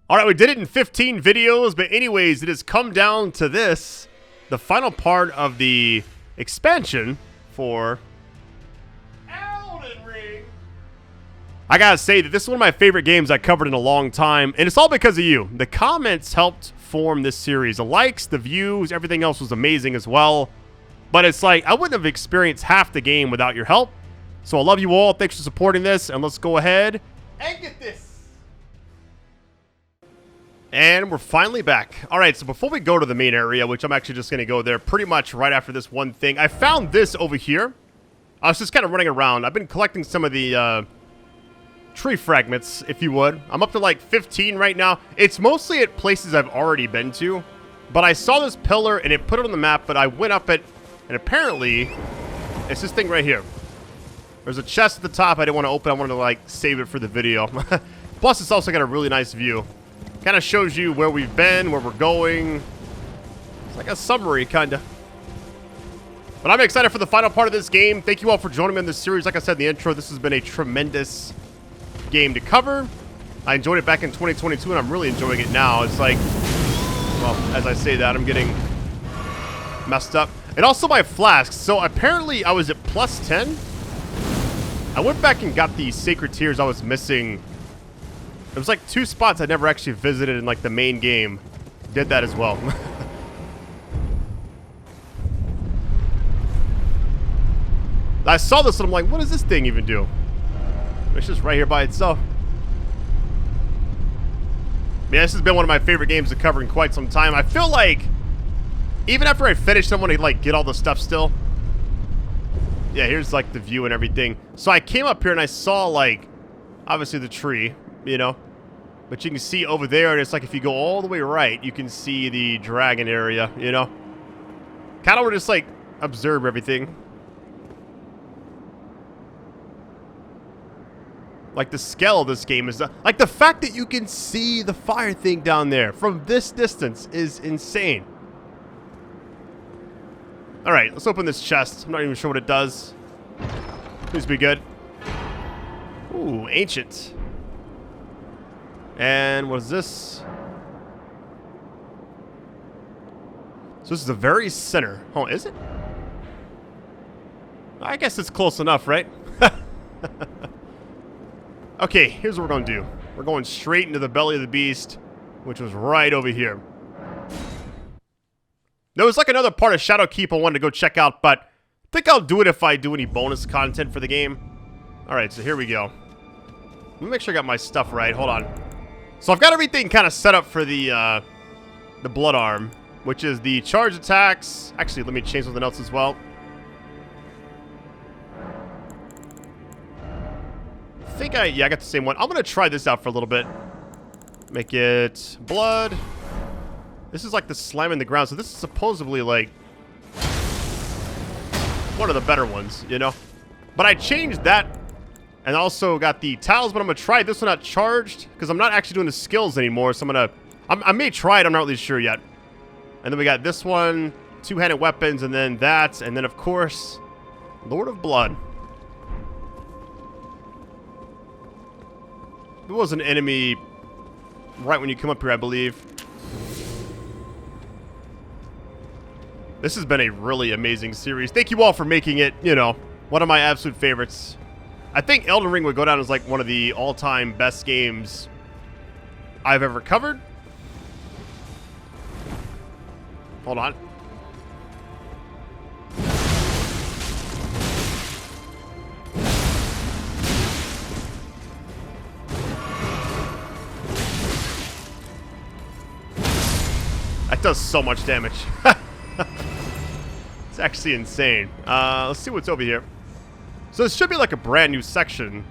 All right, we did it in 15 videos, but anyways, it has come down to this, the final part of the expansion for Elden Ring. I gotta say that this is one of my favorite games I covered in a long time, and it's all because of you. The comments helped form this series. The likes, the views, everything else was amazing as well. But it's like, I wouldn't have experienced half the game without your help. So I love you all. Thanks for supporting this, and let's go ahead and get this. And we're finally back. All right, so before we go to the main area, which I'm actually just going to go there pretty much right after this one thing, I found this over here. I was just kind of running around. I've been collecting some of the tree fragments, if you would. I'm up to like 15 right now. It's mostly at places I've already been to. But I saw this pillar, and it put it on the map, but I went up it, and apparently, it's this thing right here. There's a chest at the top I didn't want to open. I wanted to, like, save it for the video. Plus, it's also got a really nice view. Kind of shows you where we've been, where we're going. It's like a summary, kind of. But I'm excited for the final part of this game. Thank you all for joining me in this series. Like I said in the intro, this has been a tremendous game to cover. I enjoyed it back in 2022, and I'm really enjoying it now. It's like, well, as I say that, I'm getting messed up. And also my flasks. So apparently I was at plus 10. I went back and got the sacred tears I was missing. There was like 2 spots I never actually visited in like the main game. Did that as well. I saw this and I'm like, what does this thing even do? It's just right here by itself. Yeah, this has been one of my favorite games to cover in quite some time. I feel like even after I finish, I want to like get all the stuff still. Yeah, here's like the view and everything. So I came up here and I saw like, obviously the tree, you know. But you can see over there, and it's like if you go all the way right, you can see the dragon area, you know. Kind of want to just like observe everything. Like the scale of this game is, like the fact that you can see the fire thing down there from this distance is insane. All right, let's open this chest. I'm not even sure what it does. Please be good. Ooh, ancient. And what is this? So this is the very center. Oh, is it? I guess it's close enough, right? Okay, here's what we're going to do. We're going straight into the belly of the beast, which was right over here. There was like another part of Shadowkeep I wanted to go check out, but I think I'll do it if I do any bonus content for the game. Alright, so here we go. Let me make sure I got my stuff right. Hold on. So I've got everything kind of set up for the blood arm, which is the charge attacks. Actually, let me change something else as well. I think I got the same one. I'm going to try this out for a little bit. Make it blood. This is like the slam in the ground, so this is supposedly like one of the better ones, you know? But I changed that. And also got the towels, but I'm going to try this one not charged, because I'm not actually doing the skills anymore, so I'm going to... I may try it, I'm not really sure yet. And then we got this one, 2-handed weapons, and then that, and then, of course, Lord of Blood. There was an enemy right when you come up here, I believe. This has been a really amazing series. Thank you all for making it, you know, one of my absolute favorites. I think Elden Ring would go down as like one of the all-time best games I've ever covered. Hold on. That does so much damage. It's actually insane. Let's see what's over here. So this should be like a brand new section.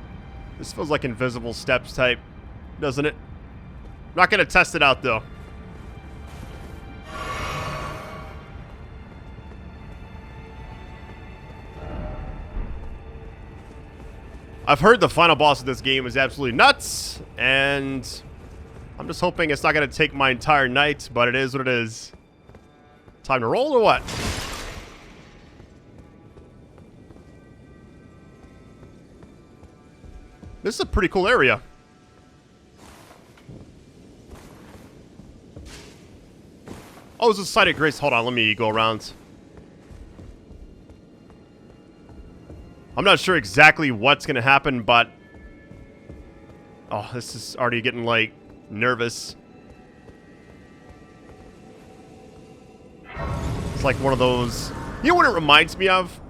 This feels like invisible steps type, doesn't it? I'm not going to test it out, though. I've heard the final boss of this game is absolutely nuts, and I'm just hoping it's not going to take my entire night, but it is what it is. Time to roll or what? This is a pretty cool area. Oh, it's a site of grace. Hold on, let me go around. I'm not sure exactly what's going to happen, but... Oh, this is already getting, like, nervous. It's like one of those... You know what it reminds me of?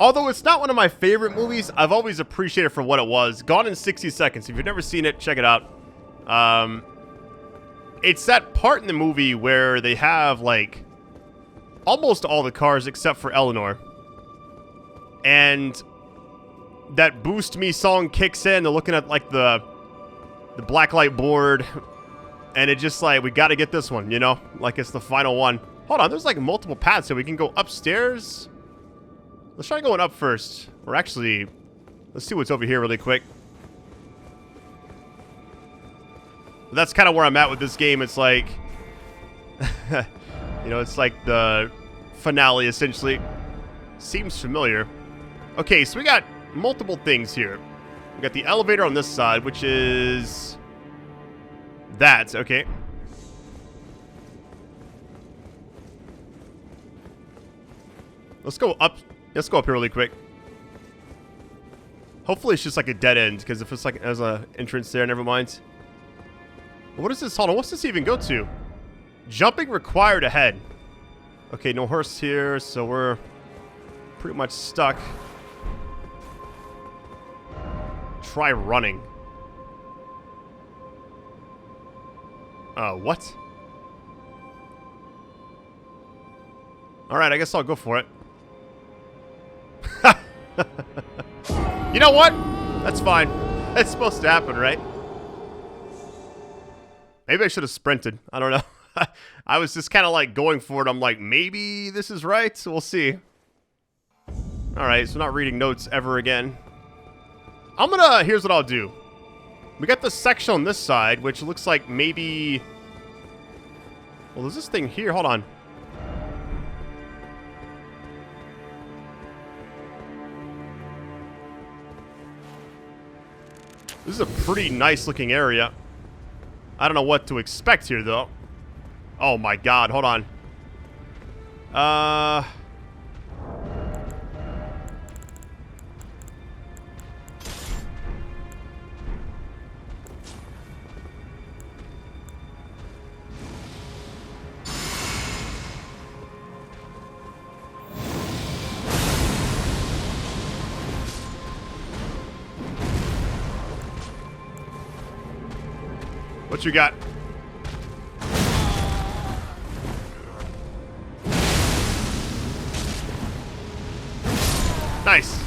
Although it's not one of my favorite movies, I've always appreciated it for what it was. Gone in 60 Seconds. If you've never seen it, check it out. It's that part in the movie where they have, like, almost all the cars except for Eleanor. And that Boost Me song kicks in. They're looking at, like, the blacklight board. And it just, like, we gotta get this one, you know? Like, it's the final one. Hold on, there's, like, multiple paths, so we can go upstairs. Let's try going up first. Or actually, let's see what's over here really quick. That's kind of where I'm at with this game. It's like, you know, it's like the finale, essentially. Seems familiar. Okay, so we got multiple things here. We got the elevator on this side, which is... that, okay. Let's go up. Let's go up here really quick. Hopefully it's just like a dead end, because if it's like there's an entrance there, never mind. What is this? Hold on, what's this even go to? Jumping required ahead. Okay, no horse here, so we're pretty much stuck. Try running. What? Alright, I guess I'll go for it. You know what? That's fine. That's supposed to happen, right? Maybe I should have sprinted. I don't know. I was just kind of like going for it. I'm like, maybe this is right. So we'll see. Alright, so not reading notes ever again. Here's what I'll do. We got the section on this side, which looks like maybe... Well, there's this thing here. Hold on. This is a pretty nice looking area. I don't know what to expect here, though. Oh my god, hold on. What you got? Nice.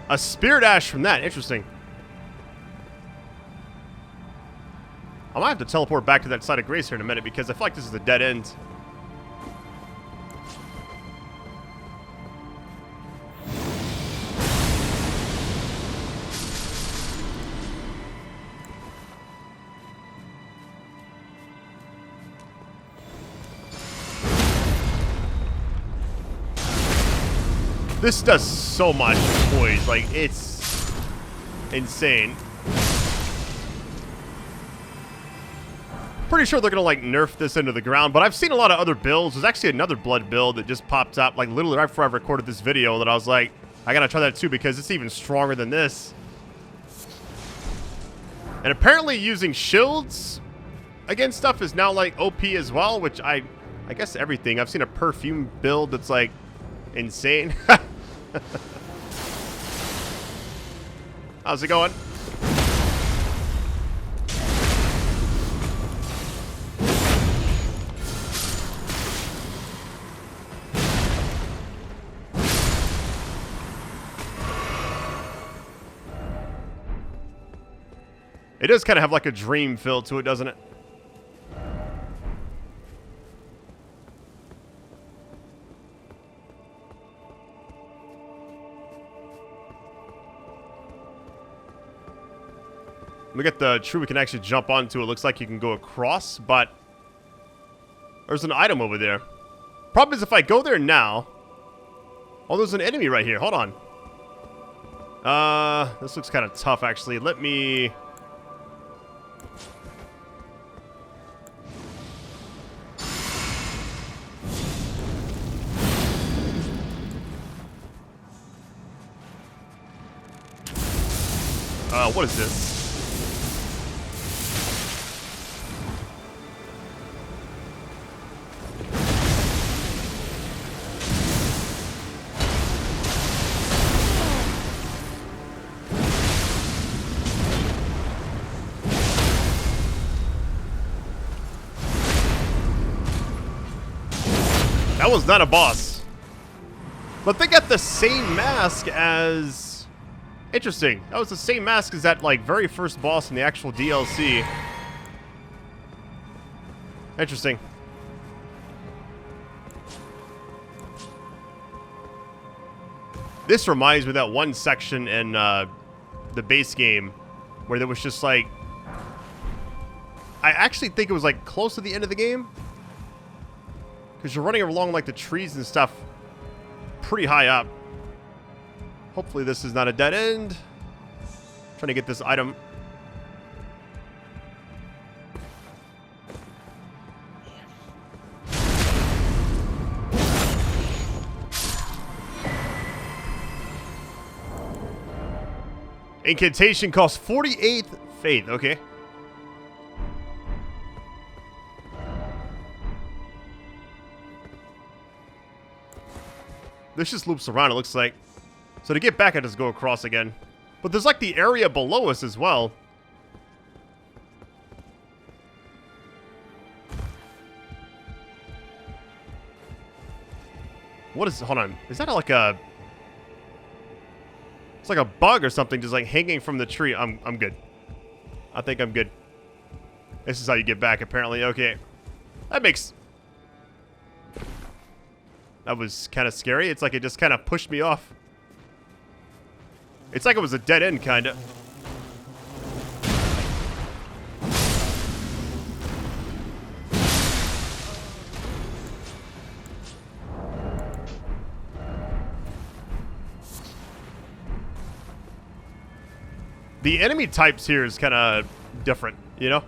A spirit ash from that. Interesting. I might have to teleport back to that side of grace here in a minute because I feel like this is a dead end. This does so much, boys. Like, it's insane. Pretty sure they're gonna, like, nerf this into the ground, but I've seen a lot of other builds. There's actually another blood build that just popped up, like, literally right before I recorded this video, that I was like, I gotta try that too because it's even stronger than this. And apparently using shields against stuff is now, like, OP as well, which I guess everything. I've seen a perfume build that's, like, insane. How's it going? It does kind of have like a dream feel to it, doesn't it? We got the tree we can actually jump onto. It looks like you can go across, but there's an item over there. Problem is if I go there now... Oh, there's an enemy right here. Hold on. This looks kind of tough, actually. Let me... what is this? That was not a boss. But they got the same mask as... Interesting. That was the same mask as that, like, very first boss in the actual DLC. Interesting. This reminds me of that one section in the base game where there was just, like... I actually think it was, like, close to the end of the game. Because you're running along, like, the trees and stuff pretty high up. Hopefully this is not a dead end. Trying to get this item. Incantation costs 48 faith. Okay. This just loops around, it looks like. So to get back, I just go across again. But there's like the area below us as well. What is... Hold on. Is that like a... It's like a bug or something just like hanging from the tree. I'm good. I think I'm good. This is how you get back, apparently. Okay. That makes... That was kind of scary. It's like it just kind of pushed me off. It's like it was a dead end, kind of. The enemy types here is kind of different, you know?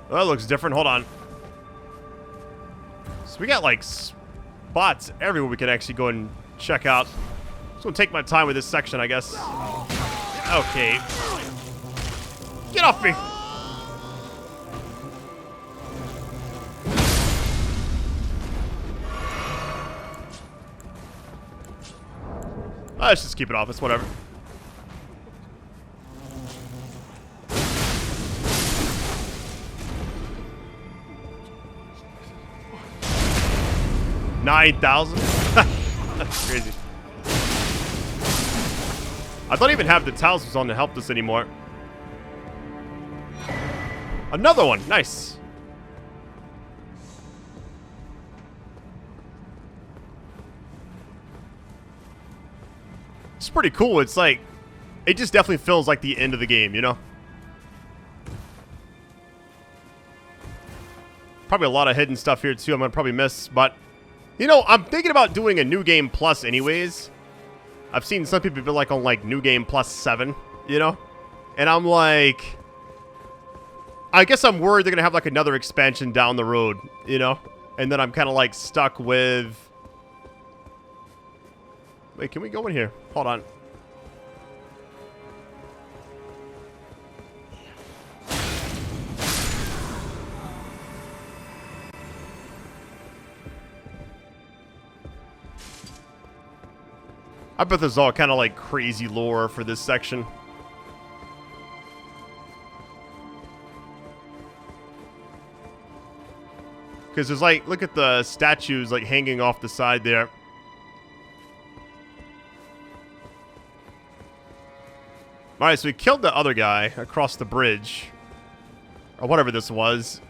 Oh, that looks different. Hold on. So we got, like, spots everywhere we can actually go and check out. Just gonna take my time with this section, I guess. Okay. Get off me! Let's just keep it off. It's whatever. $9,000? That's crazy. I don't even have the talismans on to help this anymore. Another one. Nice. It's pretty cool. It's like... It just definitely feels like the end of the game, you know? Probably a lot of hidden stuff here, too. I'm going to probably miss, but... You know, I'm thinking about doing a New Game Plus anyways. I've seen some people be like on like New Game Plus 7, you know? And I'm like... I guess I'm worried they're going to have like another expansion down the road, you know? And then I'm kind of like stuck with... Wait, can we go in here? Hold on. I bet there's all kind of like crazy lore for this section. Because there's like, look at the statues like hanging off the side there. Alright, so we killed the other guy across the bridge. Or whatever this was.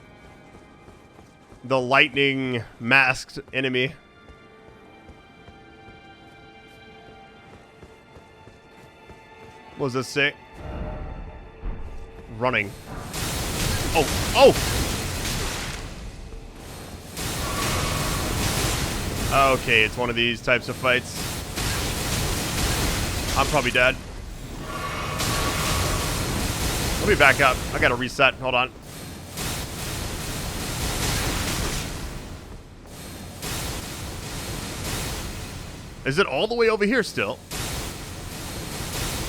The lightning masked enemy. What does this say? Running. Oh, oh! Okay, it's one of these types of fights. I'm probably dead. Let me back up. I gotta reset. Hold on. Is it all the way over here still?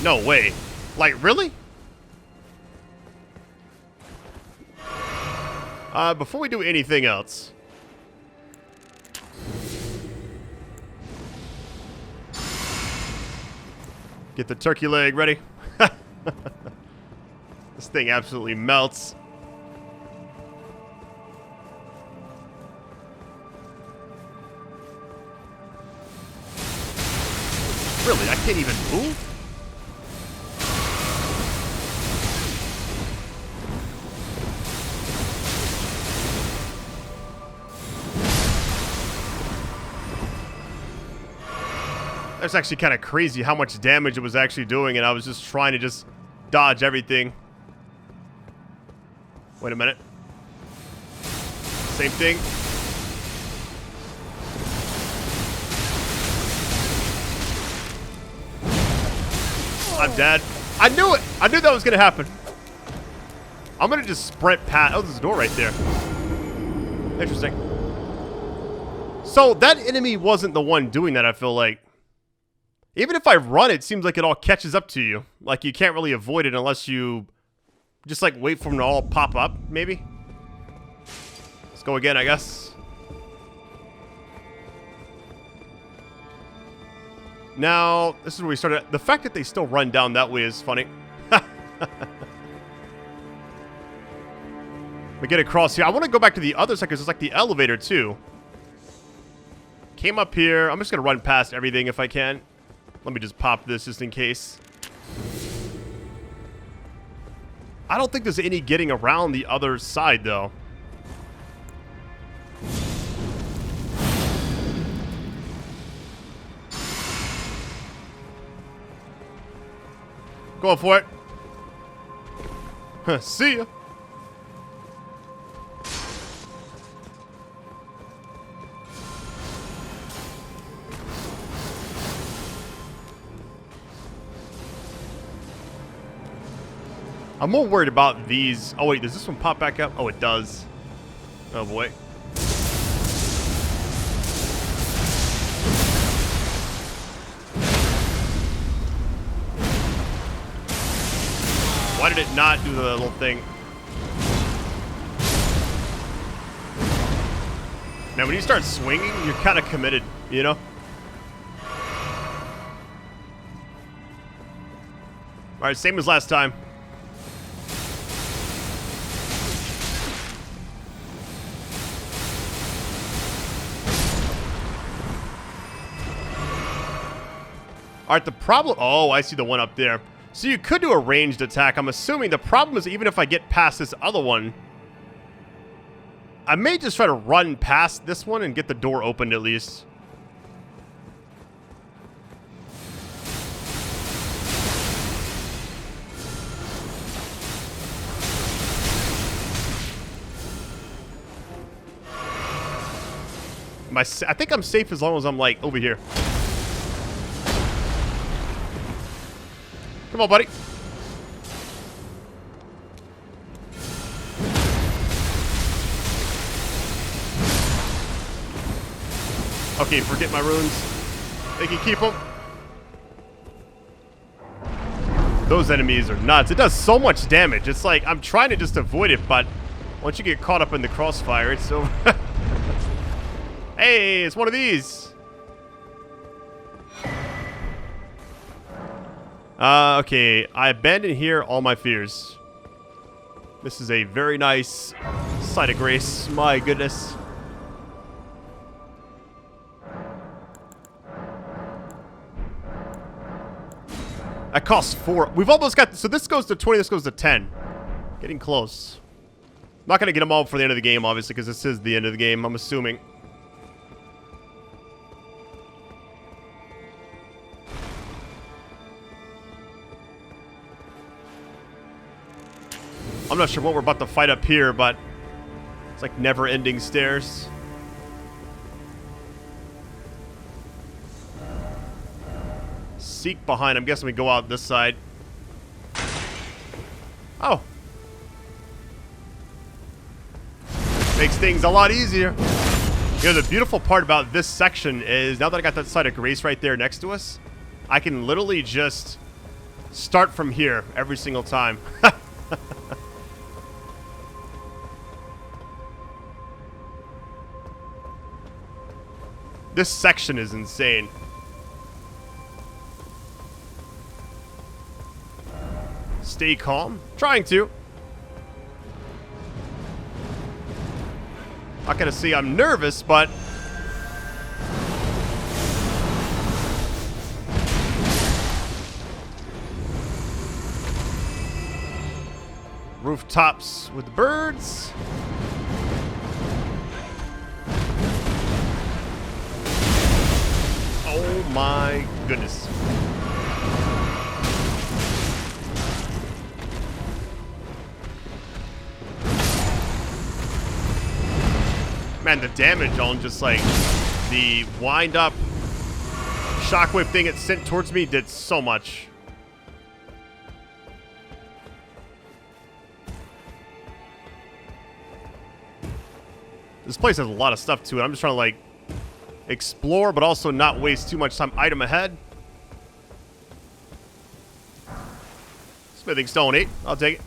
No way. Like, really? Before we do anything else. Get the turkey leg ready. This thing absolutely melts. Really? I can't even move? That's actually kind of crazy how much damage it was actually doing, and I was just trying to just dodge everything. Wait a minute. Same thing. I'm dead. I knew it! I knew that was gonna happen. I'm gonna just sprint past. Oh, there's a door right there. Interesting. So, that enemy wasn't the one doing that, I feel like. Even if I run, it seems like it all catches up to you. Like, you can't really avoid it unless you just, like, wait for them to all pop up, maybe? Let's go again, I guess. Now, this is where we started. The fact that they still run down that way is funny. We get across here. I want to go back to the other side because it's like the elevator, too. Came up here. I'm just going to run past everything if I can. Let me just pop this just in case. I don't think there's any getting around the other side, though. Going for it. Huh, see ya. I'm more worried about these. Oh, wait, does this one pop back up? Oh, it does. Oh, boy. Why did it not do the little thing? Now, when you start swinging, you're kind of committed, you know? All right, same as last time. All right, the problem... Oh, I see the one up there. So you could do a ranged attack. I'm assuming the problem is even if I get past this other one, I may just try to run past this one and get the door opened at least. I think I'm safe as long as I'm, like, over here. Come on, buddy. Okay, forget my runes. They can keep them. Those enemies are nuts. It does so much damage. It's like, I'm trying to just avoid it, but once you get caught up in the crossfire, it's so... Hey, it's one of these. Okay, I abandon here all my fears. This is a very nice sight of grace. My goodness. That costs 4. We've almost got... So this goes to 20, this goes to 10. Getting close. I'm not going to get them all for the end of the game, obviously, because this is the end of the game, I'm assuming. I'm not sure what we're about to fight up here, but it's like never-ending stairs. Seek behind. I'm guessing we go out this side. Oh. Makes things a lot easier. You know, the beautiful part about this section is now that I got that site of grace right there next to us, I can literally just start from here every single time. This section is insane. Stay calm. Trying to. Not gonna say I'm nervous, but rooftops with the birds. Oh my goodness. Man, the damage on just like the wind up shockwave thing it sent towards me did so much. This place has a lot of stuff to it. I'm just trying to like explore, but also not waste too much time. Item ahead. Smithing stone 8. I'll take it.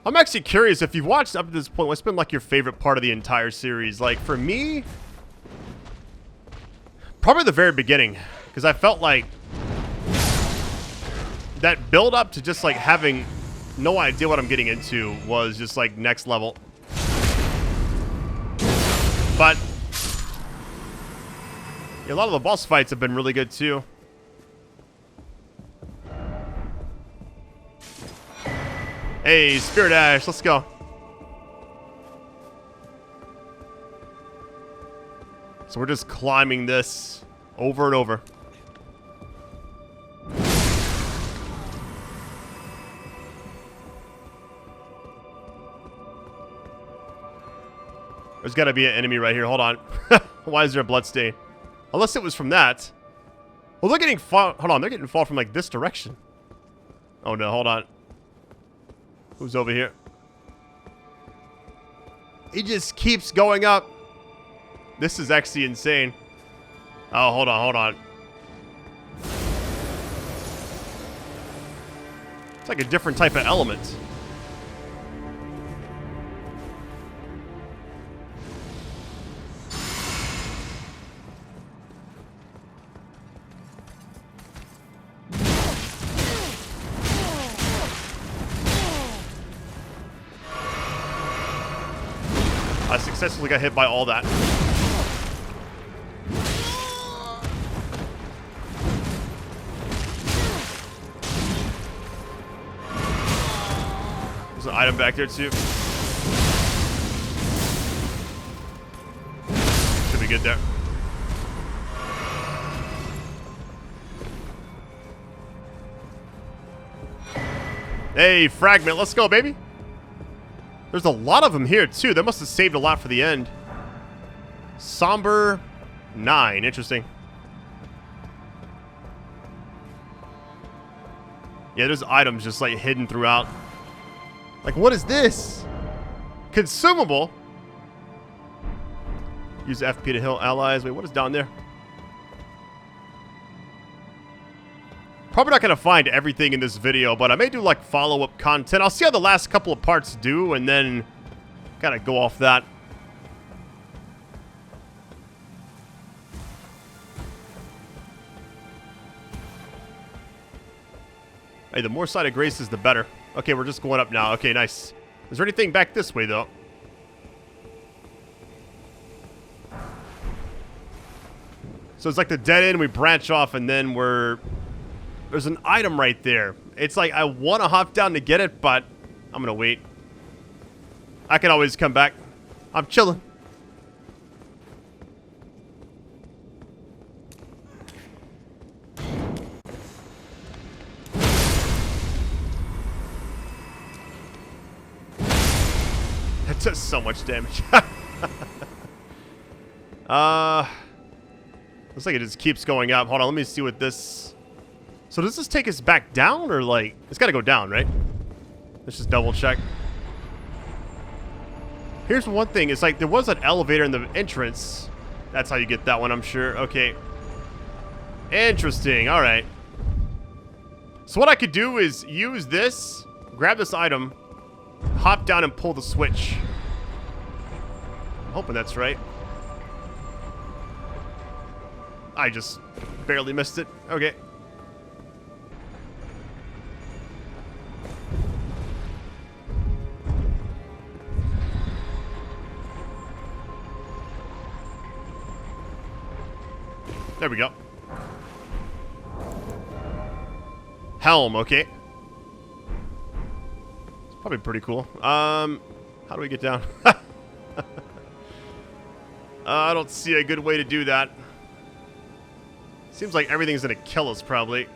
I'm actually curious if you've watched up to this point, what's been like your favorite part of the entire series? Like for me, probably the very beginning, because I felt like that build up to just like having no idea what I'm getting into was just like next level. But yeah, a lot of the boss fights have been really good too. Hey, Spirit Ash, let's go. So we're just climbing this over and over. There's got to be an enemy right here. Hold on. Why is there a bloodstain? Unless it was from that. Well, they're getting fall. Hold on. They're getting fall from like this direction. Oh, no. Hold on. Who's over here? He just keeps going up. This is actually insane. Oh, hold on. Hold on. It's like a different type of element. I successfully got hit by all that. There's an item back there too. Should be good there. Hey, Fragment, let's go, baby. There's a lot of them here, too. That must have saved a lot for the end. Somber 9. Interesting. Yeah, there's items just, like, hidden throughout. Like, what is this? Consumable? Use FP to heal allies. Wait, what is down there? Probably not going to find everything in this video, but I may do like follow-up content. I'll see how the last couple of parts do, and then kind of go off that. Hey, the more side of graces, the better. Okay, we're just going up now. Okay, nice. Is there anything back this way, though? So it's like the dead end, we branch off, and then we're... There's an item right there. It's like I want to hop down to get it, but I'm going to wait. I can always come back. I'm chilling. That does so much damage. Looks like it just keeps going up. Hold on, let me see what this... So does this take us back down, or like... It's gotta go down, right? Let's just double check. Here's one thing. It's like there was an elevator in the entrance. That's how you get that one, I'm sure. Okay. Interesting. All right. So what I could do is use this, grab this item, hop down and pull the switch. I'm hoping that's right. I just barely missed it. Okay. There we go. Helm, okay. It's probably pretty cool. How do we get down? I don't see a good way to do that. Seems like everything's gonna kill us, probably.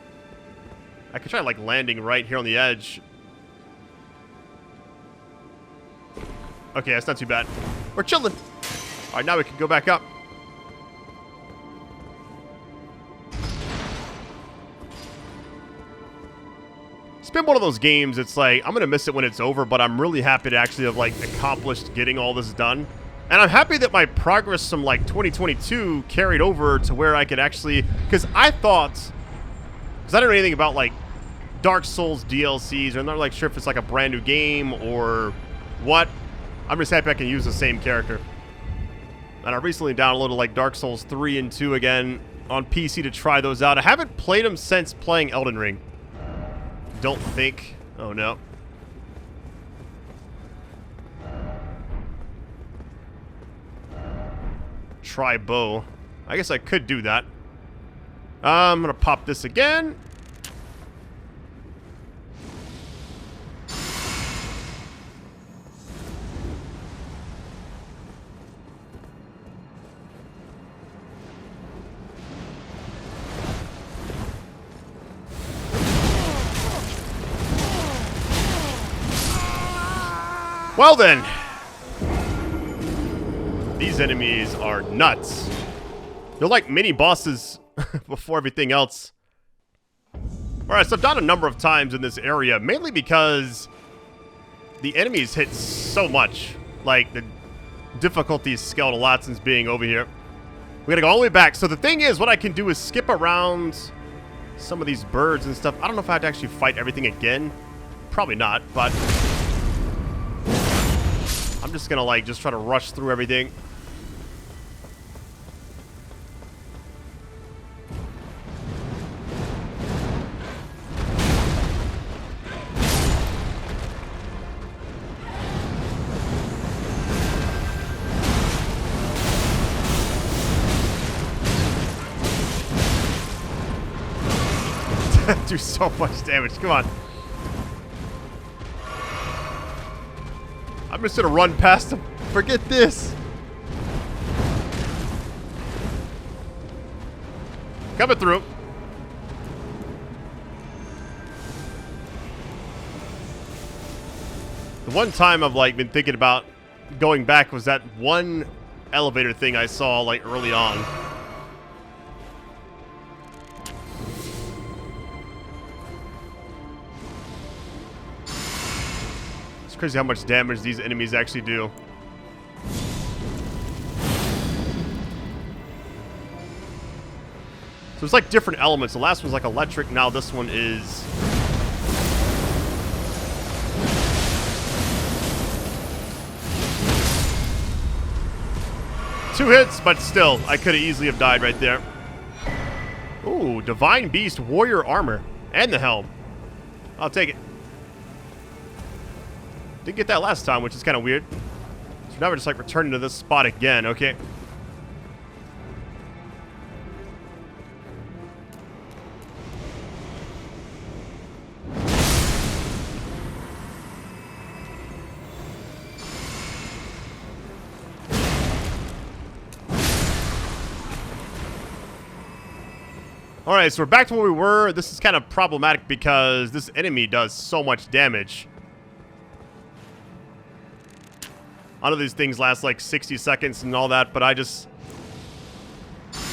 I could try, like, landing right here on the edge. Okay, that's not too bad. We're chilling. Alright, now we can go back up. It's been one of those games, it's like, I'm gonna miss it when it's over, but I'm really happy to actually have, like, accomplished getting all this done. And I'm happy that my progress from, like, 2022 carried over to where I could actually... Because I thought... Because I didn't know anything about, like, Dark Souls DLCs, or I'm not, like, sure if it's, like, a brand new game or what. I'm just happy I can use the same character. And I recently downloaded, like, Dark Souls 3 and 2 again on PC to try those out. I haven't played them since playing Elden Ring. Don't think. Oh, no. Try bow. I guess I could do that. I'm gonna pop this again. Well then, these enemies are nuts. They're like mini bosses before everything else. Alright, so I've done a number of times in this area, mainly because the enemies hit so much. Like, the difficulty is scaled a lot since being over here. We gotta go all the way back. So the thing is, what I can do is skip around some of these birds and stuff. I don't know if I have to actually fight everything again. Probably not, but... I'm just gonna, like, just try to rush through everything. Do so much damage. Come on. I'm just gonna run past him. Forget this. Coming through. The one time I've, like, been thinking about going back was that one elevator thing I saw, like, early on. Crazy how much damage these enemies actually do. So it's like different elements. The last one's like electric, now this one is... Two hits, but still, I could have easily have died right there. Ooh, Divine Beast Warrior Armor. And the helm. I'll take it. Didn't get that last time, which is kind of weird. So now we're just, like, returning to this spot again. Okay. Alright, so we're back to where we were. This is kind of problematic because this enemy does so much damage. I know these things last like 60 seconds and all that, but I just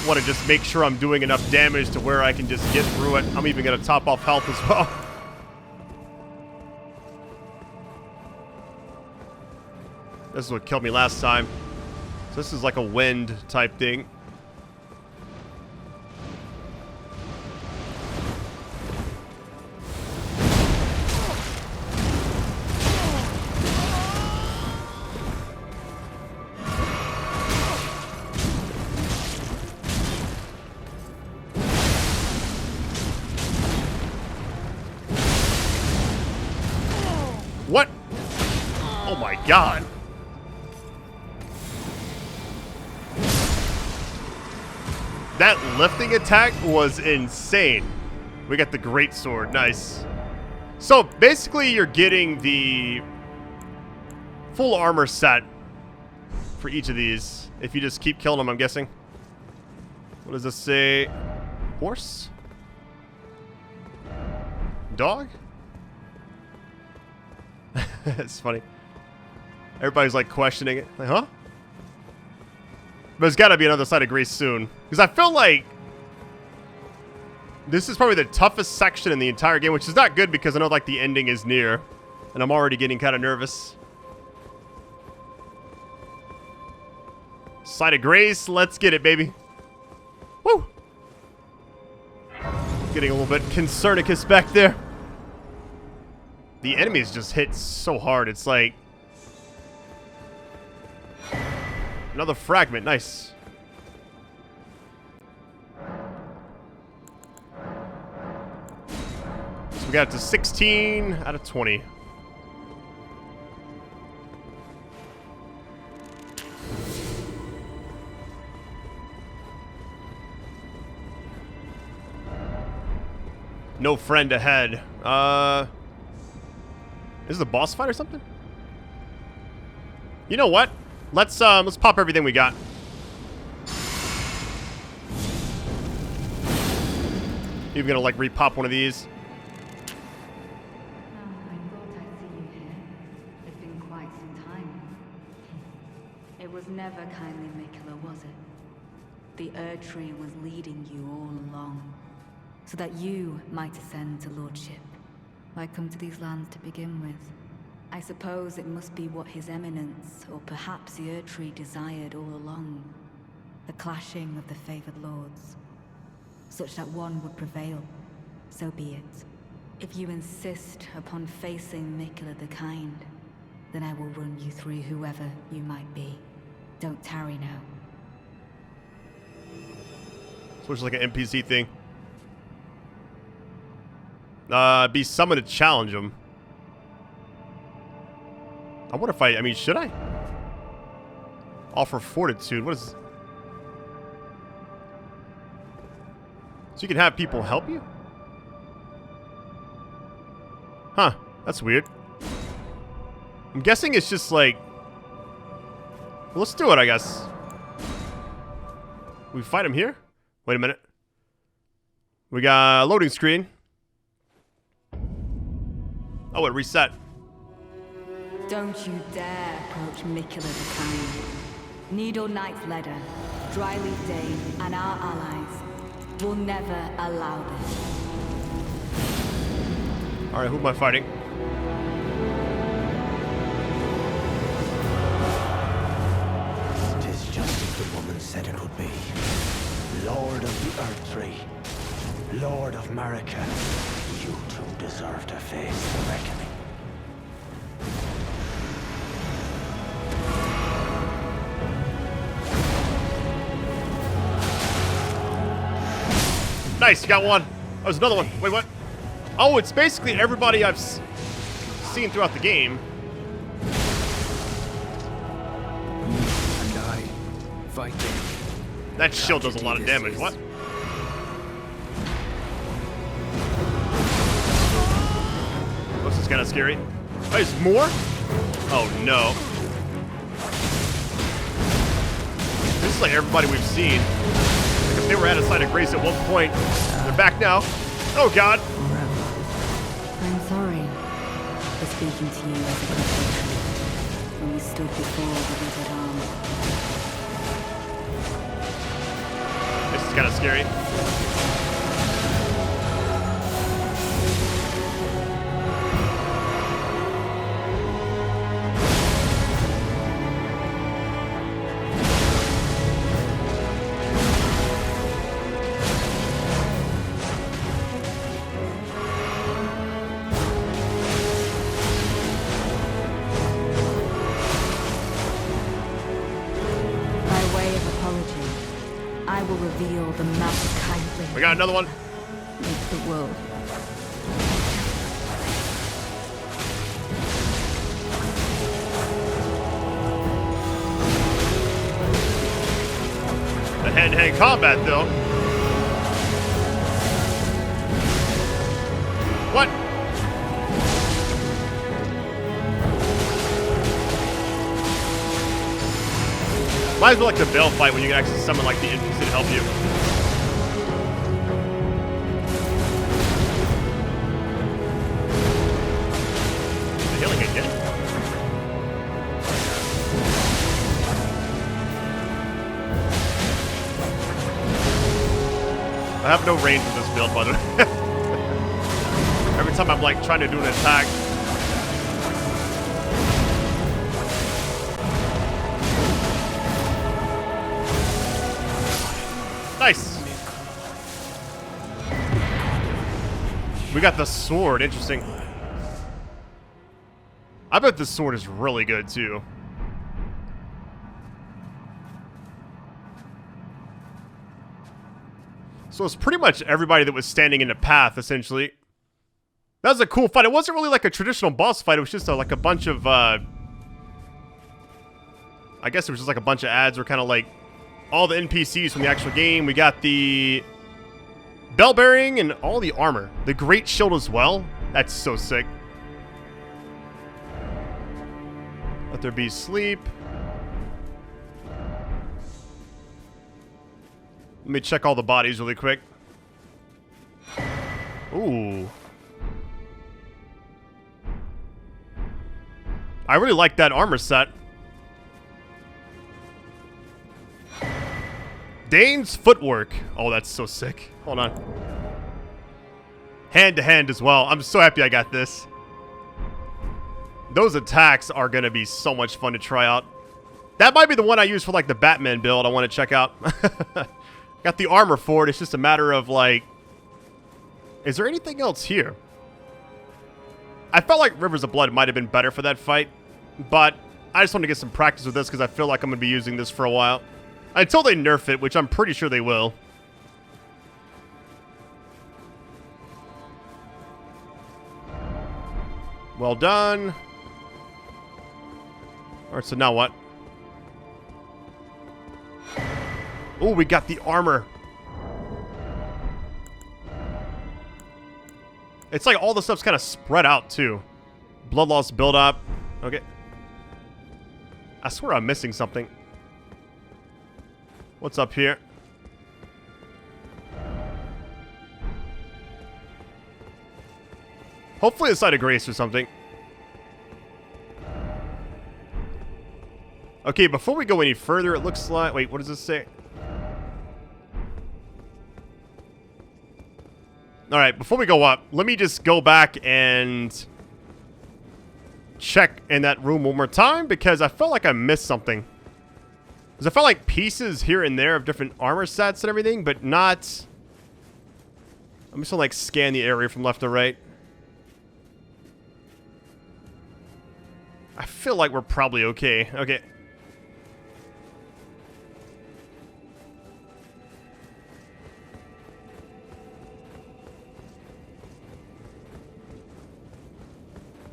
want to just make sure I'm doing enough damage to where I can just get through it. I'm even going to top off health as well. This is what killed me last time. So this is like a wind type thing. What? Oh my god. That lifting attack was insane. We got the great sword. Nice. So basically you're getting the full armor set for each of these if you just keep killing them, I'm guessing. What does this say? Horse? Dog? It's funny. Everybody's like questioning it. Like, huh? But there's got to be another side of grace soon. Because I feel like this is probably the toughest section in the entire game, which is not good because I know like the ending is near. And I'm already getting kind of nervous. Side of grace. Let's get it, baby. Woo! Getting a little bit concernicus back there. The enemies just hit so hard. It's like another fragment. Nice. So we got it to 16 out of 20. No friend ahead. Is this a boss fight or something? You know what? Let's pop everything we got. Even gonna like repop one of these. I thought I'd see you here. It's been quite some time. It was never kindly Mikula, was it? The Erdtree was leading you all along, so that you might ascend to lordship. Why come to these lands to begin with? I suppose it must be what His Eminence, or perhaps the Erdtree desired all along. The clashing of the favored lords. Such that one would prevail. So be it. If you insist upon facing Mikula the Kind, then I will run you through whoever you might be. Don't tarry now. So it's like an NPC thing. Be summoned to challenge him. I wonder if I mean, should I? Offer fortitude. What is... So you can have people help you? Huh. That's weird. I'm guessing it's just like... Well, let's do it, I guess. We fight him here? Wait a minute. We got a loading screen. Oh, it reset. Don't you dare approach Mikula the Kind. Needle Knight's leader, Dryleaf Dane, and our allies will never allow this. Alright, who am I fighting? It is just as the woman said it would be. Lord of the Erdtree, Lord of Marika, you two deserve to face the reckoning. Nice, you got one. Oh, there's another one. Wait, what? Oh, it's basically everybody I've seen throughout the game. And I fight them. That shield does a lot of damage. What? This is kind of scary. Oh, there's more? Oh, no. This is like everybody we've seen. Like if they were at a site of grace at one point, they're back now. Oh, God. I'm sorry for speaking to you as a companion when we stood before the Revered arm. It's kind of scary. I will reveal the mankind. We got another one. Make the world. The hand-to-hand combat, though. What? Might as well like the Bale fight when you can actually summon like the NPC to help you. The healing again. I have no range with this build, by the way. Every time I'm like trying to do an attack. Nice. We got the sword. Interesting. I bet this sword is really good too. So it's pretty much everybody that was standing in the path, essentially. That was a cool fight. It wasn't really like a traditional boss fight. It was just like a bunch of, I guess it was just like a bunch of ads or kind of like all the NPCs from the actual game. We got the bell bearing and all the armor. The great shield as well. That's so sick. Let there be sleep. Let me check all the bodies really quick. Ooh. I really like that armor set. Dane's footwork. Oh, that's so sick. Hold on. Hand to hand as well. I'm so happy I got this. Those attacks are going to be so much fun to try out. That might be the one I use for like the Batman build I want to check out. Got the armor for it. It's just a matter of like... Is there anything else here? I felt like Rivers of Blood might have been better for that fight. But I just want to get some practice with this because I feel like I'm going to be using this for a while. Until they nerf it, which I'm pretty sure they will. Well done. Alright, so now what? Oh, we got the armor. It's like all the stuff's kind of spread out, too. Blood loss build up. Okay. I swear I'm missing something. What's up here? Hopefully a site of grace or something. Okay, before we go any further, it looks like... Wait, what does this say? Alright, before we go up, let me just go back and check in that room one more time, because I felt like I missed something. Because I felt like pieces here and there of different armor sets and everything, but not... I'm just gonna like scan the area from left to right. I feel like we're probably okay. Okay.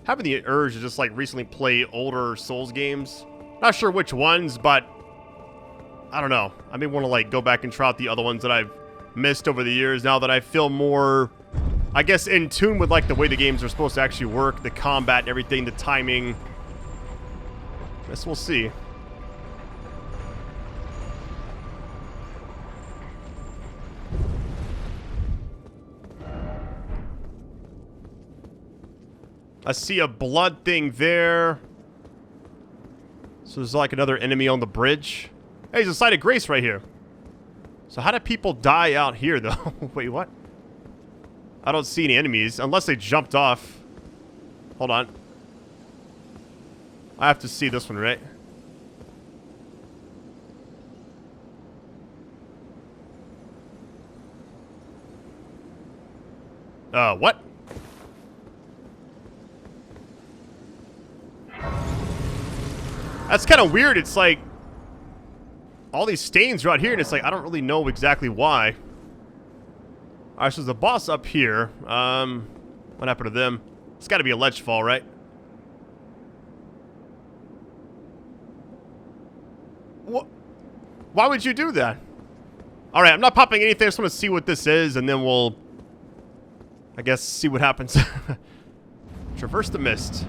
Having the urge to just like recently play older Souls games. Not sure which ones, but I don't know. I may want to like go back and try out the other ones that I've missed over the years now that I feel more, I guess, in tune with like the way the games are supposed to actually work, the combat and everything, the timing. Guess we'll see. I see a blood thing there. So there's like another enemy on the bridge. Hey, there's a site of grace right here. So how do people die out here, though? Wait, what? I don't see any enemies, unless they jumped off. Hold on. I have to see this one, right? What? That's kind of weird. It's like all these stains are out here, and it's like I don't really know exactly why. Alright, so there's a boss up here. What happened to them? It's got to be a ledge fall, right? What? Why would you do that? Alright, I'm not popping anything. I just want to see what this is, and then we'll, I guess, see what happens. Traverse the mist.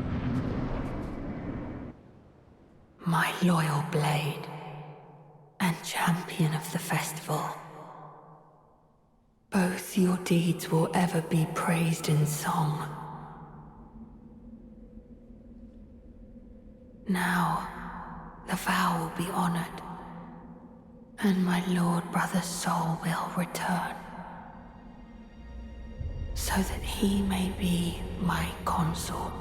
My loyal blade and champion of the festival. Both your deeds will ever be praised in song. Now, the vow will be honored, and my lord brother's soul will return, so that he may be my consort.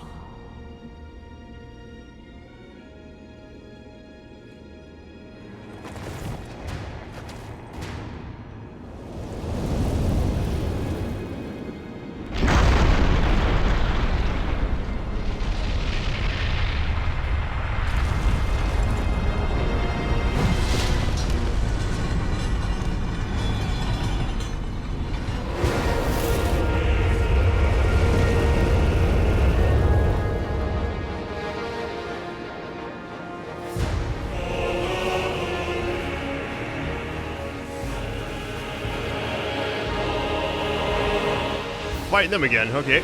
Fighting them again, okay.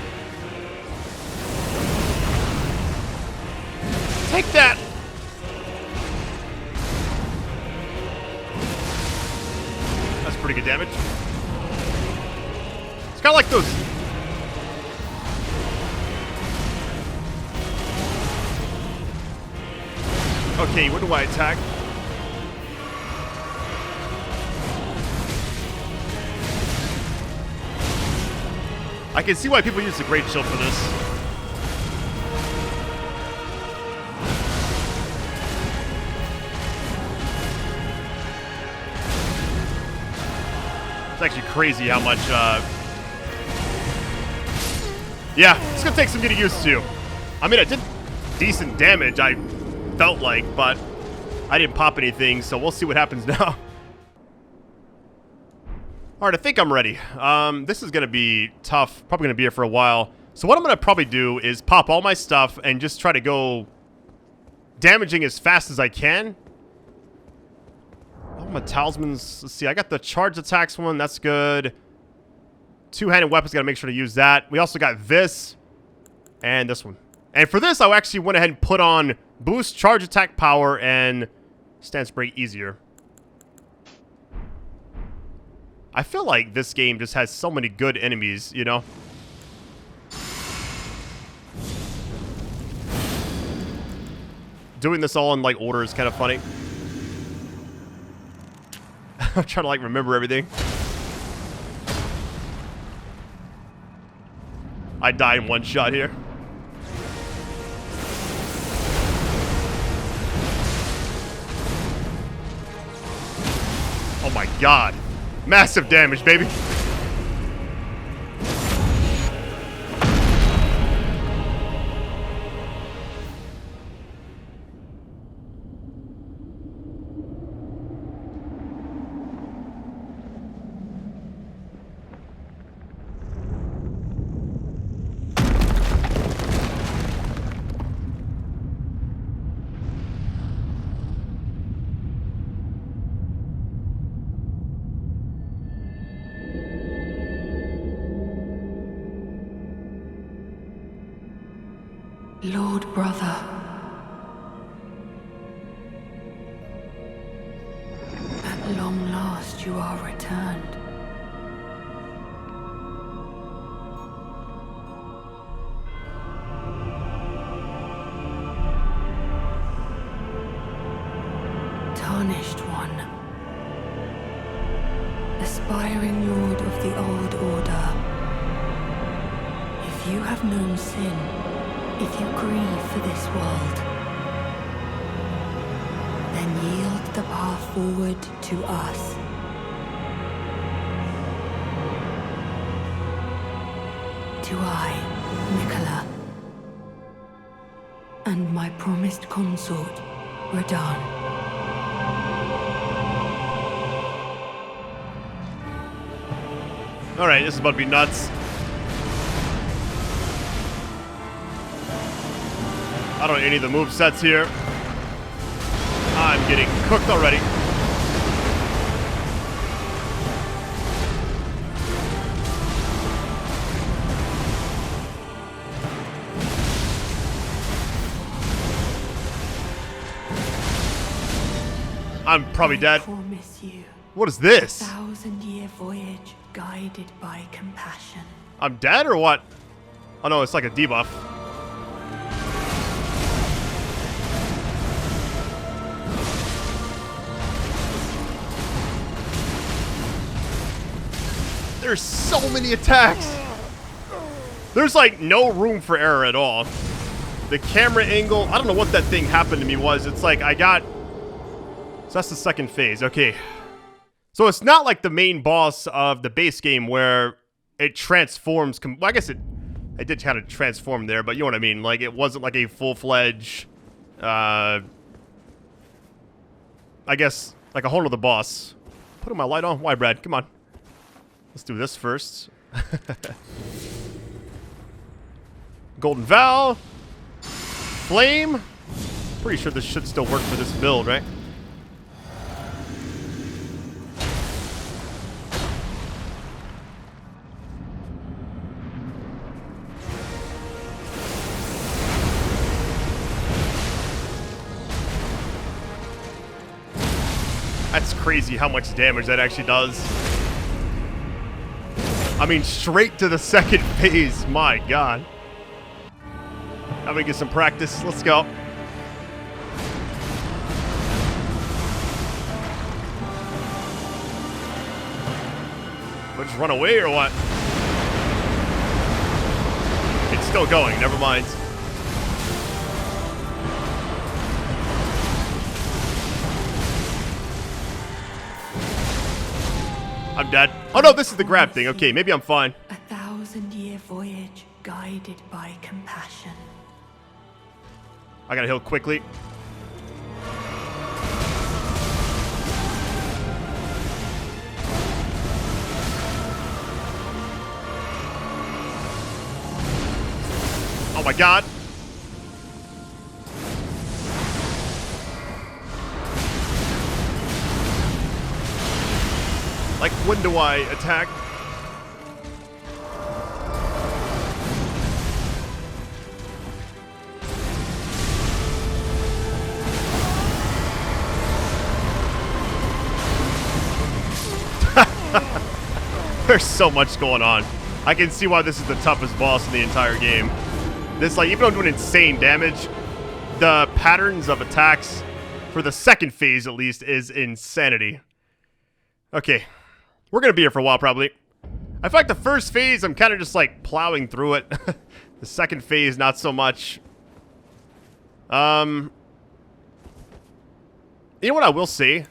Take that! That's pretty good damage. It's kind of like those... Okay, what do I attack? I can see why people use the Great Shield for this. It's actually crazy how much, yeah, it's gonna take some getting used to. I mean, I did decent damage, I felt like, but I didn't pop anything, so we'll see what happens now. Alright, I think I'm ready. This is going to be tough. Probably going to be here for a while. So what I'm going to probably do is pop all my stuff and just try to go damaging as fast as I can. All my talismans. Let's see. I got the charge attacks one. That's good. Two-handed weapons. Got to make sure to use that. We also got this and this one. And for this, I actually went ahead and put on boost charge attack power and stance break easier. I feel like this game just has so many good enemies, you know? Doing this all in, like, order is kind of funny. I'm trying to, like, remember everything. I died in one shot here. Oh my god. Massive damage, baby. Lord brother. At long last you are returned. Tarnished one. If you have known sin, if you grieve for this world, then yield the path forward to us. To I, Nicola, and my promised consort, Radahn. Alright, this is about to be nuts. I don't know any of the movesets here. I'm getting cooked already. I'm probably dead. I promise you What is this? 1,000-year voyage guided by compassion. I'm dead or what? Oh no, it's like a debuff. There's so many attacks. There's like no room for error at all. The camera angle, I don't know what that thing happened to me was. It's like I got... So that's the second phase, okay. So it's not like the main boss of the base game where it transforms... Well, I guess it did kind of transform there, but you know what I mean. Like, it wasn't like a full-fledged... I guess, like a whole other boss. Putting my light on? Why, Brad? Come on. Let's do this first. Golden Vow. Flame. Pretty sure this should still work for this build, right? That's crazy how much damage that actually does. I mean, straight to the second phase. My God. I'm gonna get some practice. Let's go. We'll just run away or what? It's still going. Never mind. I'm dead. Oh no, this is the grab thing. Okay, maybe I'm fine. 1,000-year voyage guided by compassion. I gotta heal quickly. Oh my God. Like, when do I attack? There's so much going on. I can see why this is the toughest boss in the entire game. This, like, even though I'm doing insane damage, the patterns of attacks, for the second phase at least, is insanity. Okay. We're going to be here for a while, probably. I feel like the first phase, I'm kind of just, like, plowing through it. The second phase, not so much. You know what I will say? I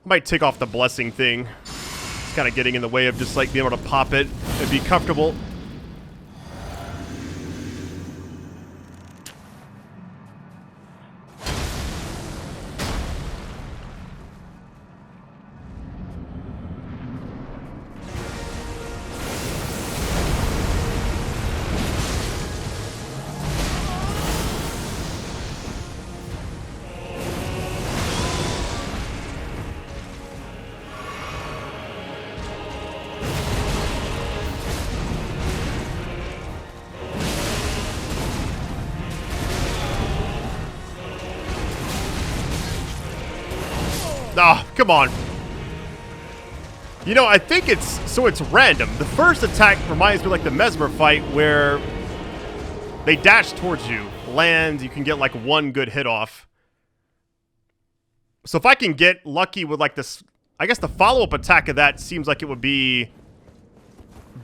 might take off the blessing thing. It's kind of getting in the way of just, like, being able to pop it and be comfortable. Ah, oh, come on. You know, I think it's random. The first attack reminds me like the Mesmer fight where they dash towards you, land, you can get like one good hit off. So if I can get lucky with like this, I guess the follow-up attack of that seems like it would be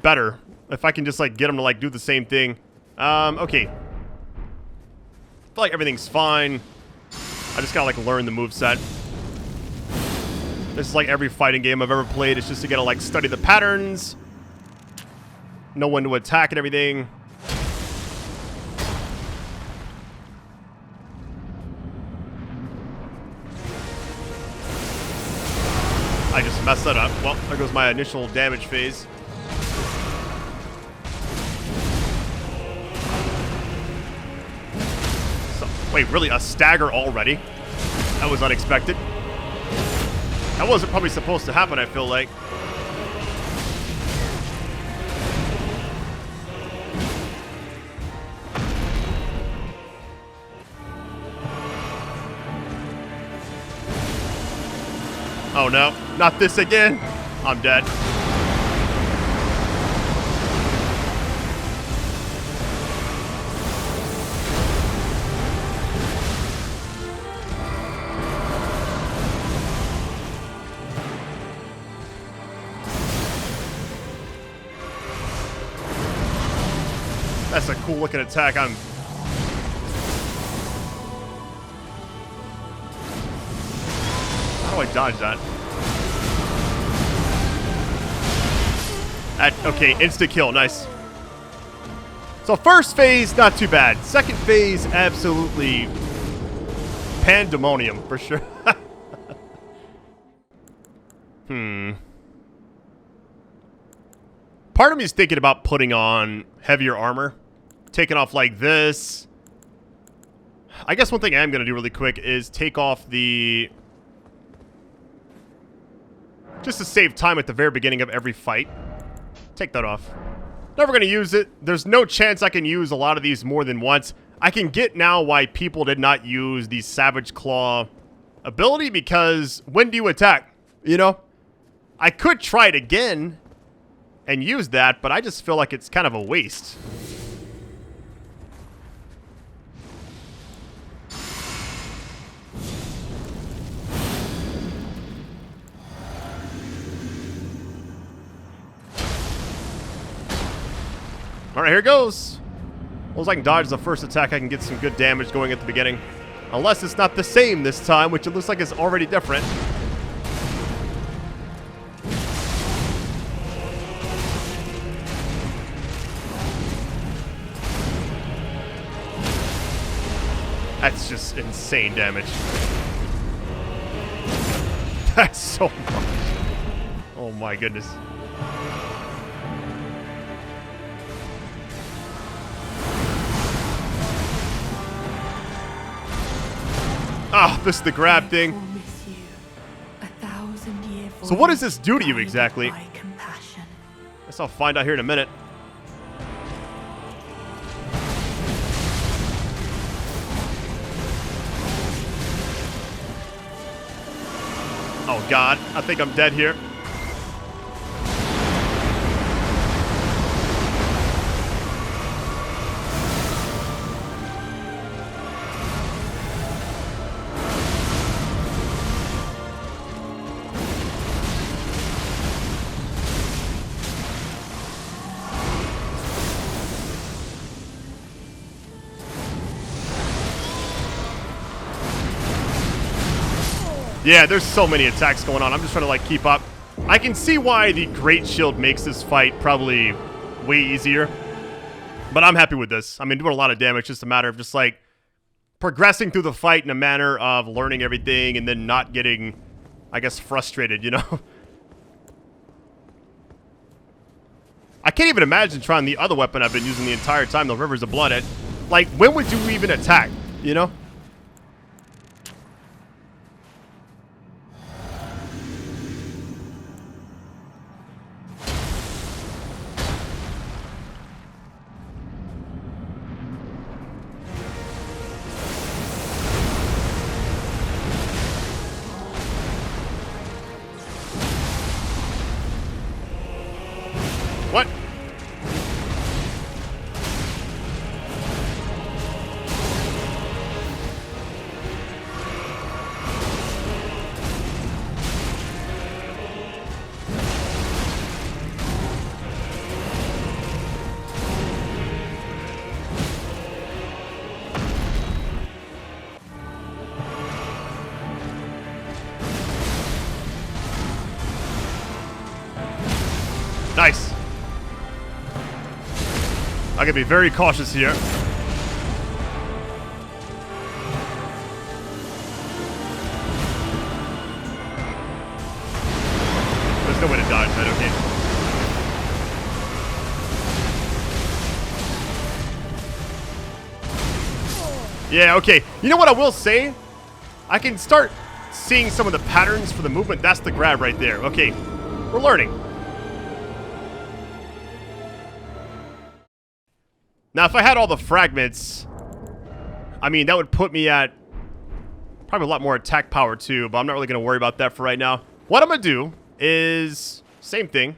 better If I can just, like, get him to, like, do the same thing. Okay. I feel like everything's fine. I just gotta, like, learn the moveset. This is like every fighting game I've ever played. It's just to get to, like, study the patterns. Know when to attack and everything. I just messed that up. Well, there goes my initial damage phase. So, wait, really? A stagger already? That was unexpected. That wasn't probably supposed to happen, I feel like. Oh no, not this again. I'm dead. That's a cool looking attack. How do I dodge that? Okay, instant kill. Nice. So first phase, not too bad. Second phase, absolutely pandemonium, for sure. Part of me is thinking about putting on heavier armor. Taking off like this. I guess one thing I am going to do really quick is take off the... just to save time at the very beginning of every fight. Take that off. Never going to use it. There's no chance I can use a lot of these more than once. I can get now why people did not use the Savage Claw ability, because when do you attack? You know? I could try it again and use that, but I just feel like it's kind of a waste. Alright, here goes. Well, as I can dodge the first attack, I can get some good damage going at the beginning. Unless it's not the same this time, which it looks like it's already different. That's just insane damage. That's so much. Oh my goodness. Ah, this is the grab thing. So what does this do to you exactly? Guess I'll find out here in a minute. Oh god, I think I'm dead here. Yeah, there's so many attacks going on. I'm just trying to, like, keep up. I can see why the Great Shield makes this fight probably way easier. But I'm happy with this. I mean, doing a lot of damage. Just a matter of just, like, progressing through the fight in a manner of learning everything and then not getting, I guess, frustrated, you know? I can't even imagine trying the other weapon I've been using the entire time, the Rivers of Blood. Like, when would you even attack, you know? What? I gotta be very cautious here. There's no way to dodge that, okay. Yeah, okay. You know what I will say? I can start seeing some of the patterns for the movement. That's the grab right there. Okay, we're learning. Now, if I had all the fragments, I mean, that would put me at probably a lot more attack power too, but I'm not really going to worry about that for right now. What I'm going to do is same thing.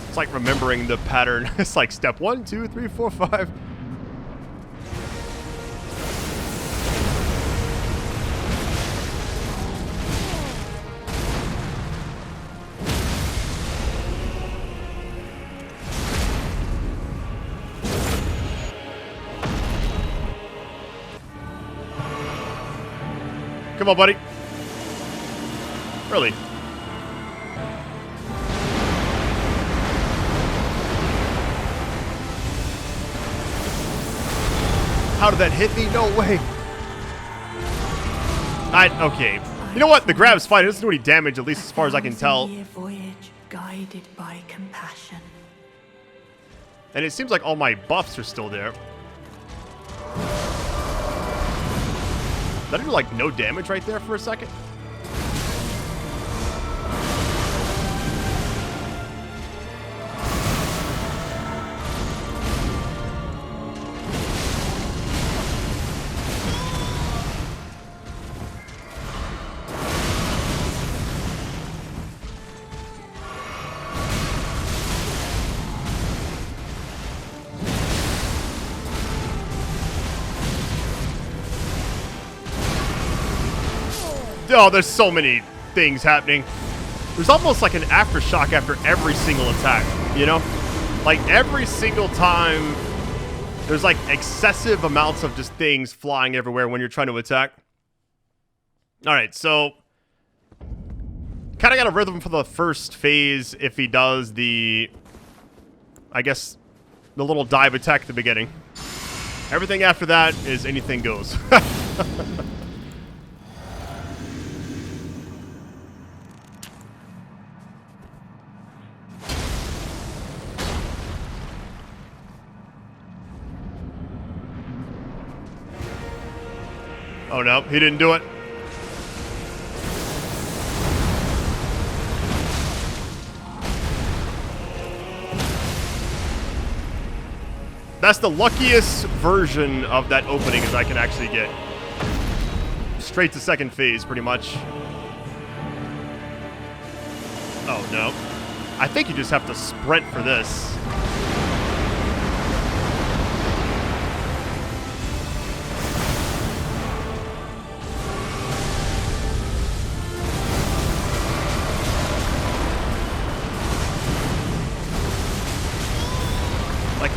It's like remembering the pattern. It's like step 1, 2, 3, 4, 5. Come on, buddy. Really? How did that hit me? No way. Okay. You know what? The grab's fine. It doesn't do any damage, at least as far as I can tell. Voyage guided by compassion. And it seems like all my buffs are still there. Did I do like no damage right there for a second? Oh, there's so many things happening. There's almost like an aftershock after every single attack, you know? Like every single time, there's like excessive amounts of just things flying everywhere when you're trying to attack. All right, so kind of got a rhythm for the first phase if he does the, I guess, the little dive attack at the beginning. Everything after that is anything goes. Oh no, he didn't do it. That's the luckiest version of that opening as I can actually get. Straight to second phase, pretty much. Oh no. I think you just have to sprint for this.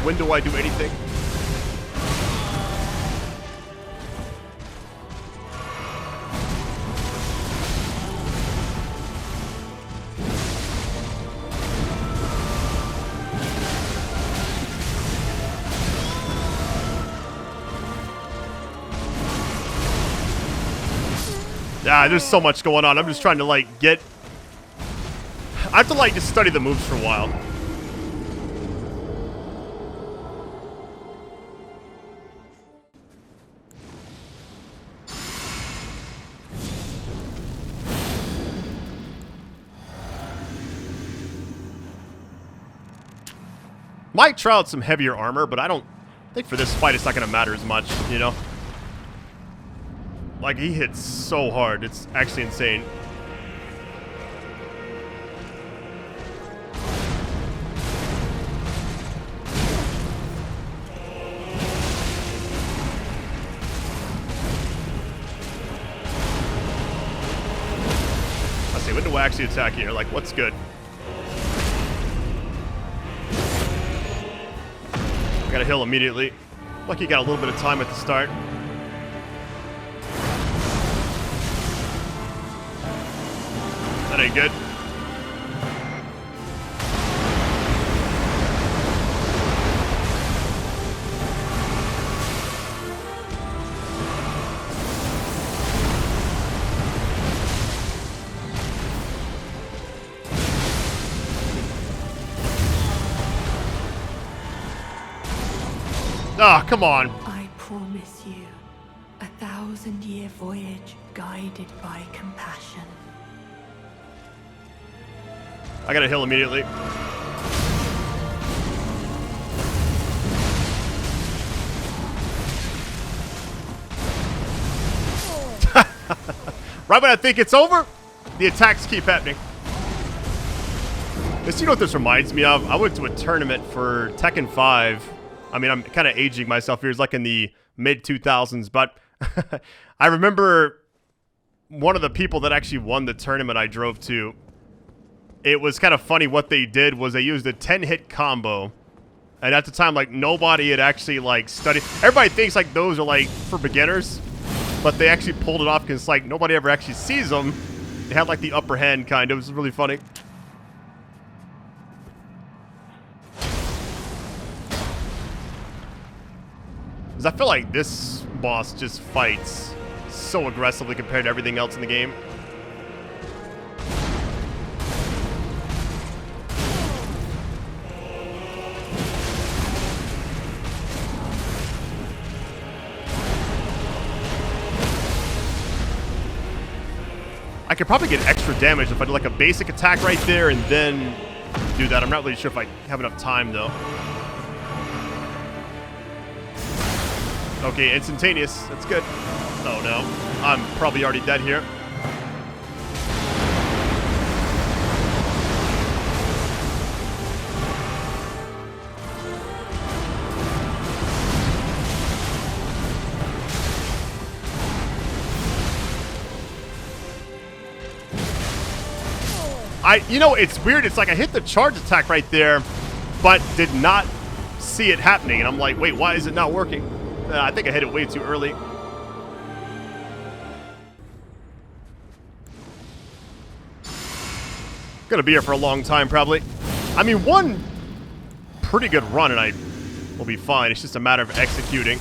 When do I do anything? Ah, there's so much going on. I'm just trying to like get... I have to like just study the moves for a while. Might try out some heavier armor, but I don't think for this fight it's not going to matter as much, you know? Like, he hits so hard. It's actually insane. Let's see, when do I actually attack here? Like, what's good? Gotta heal immediately. Like you got a little bit of time at the start. That ain't good. Ah, oh, come on. I promise you, 1,000-year voyage guided by compassion. I gotta heal immediately. Right when I think it's over, the attacks keep happening. You know what this reminds me of? I went to a tournament for Tekken 5. I mean, I'm kind of aging myself here. It's like in the mid-2000s, but I remember one of the people that actually won the tournament I drove to. It was kind of funny. What they did was they used a 10-hit combo. And at the time, like, nobody had actually, like, studied. Everybody thinks, like, those are, like, for beginners. But they actually pulled it off because, like, nobody ever actually sees them. They had, like, the upper hand, kind of. It was really funny. Because I feel like this boss just fights so aggressively compared to everything else in the game. I could probably get extra damage if I did like a basic attack right there and then do that. I'm not really sure if I have enough time though. Okay, instantaneous. That's good. Oh no. I'm probably already dead here. You know, it's weird. It's like I hit the charge attack right there, but did not see it happening. And I'm like, wait, why is it not working? I think I hit it way too early. Gonna be here for a long time, probably. I mean, one pretty good run, and I will be fine. It's just a matter of executing.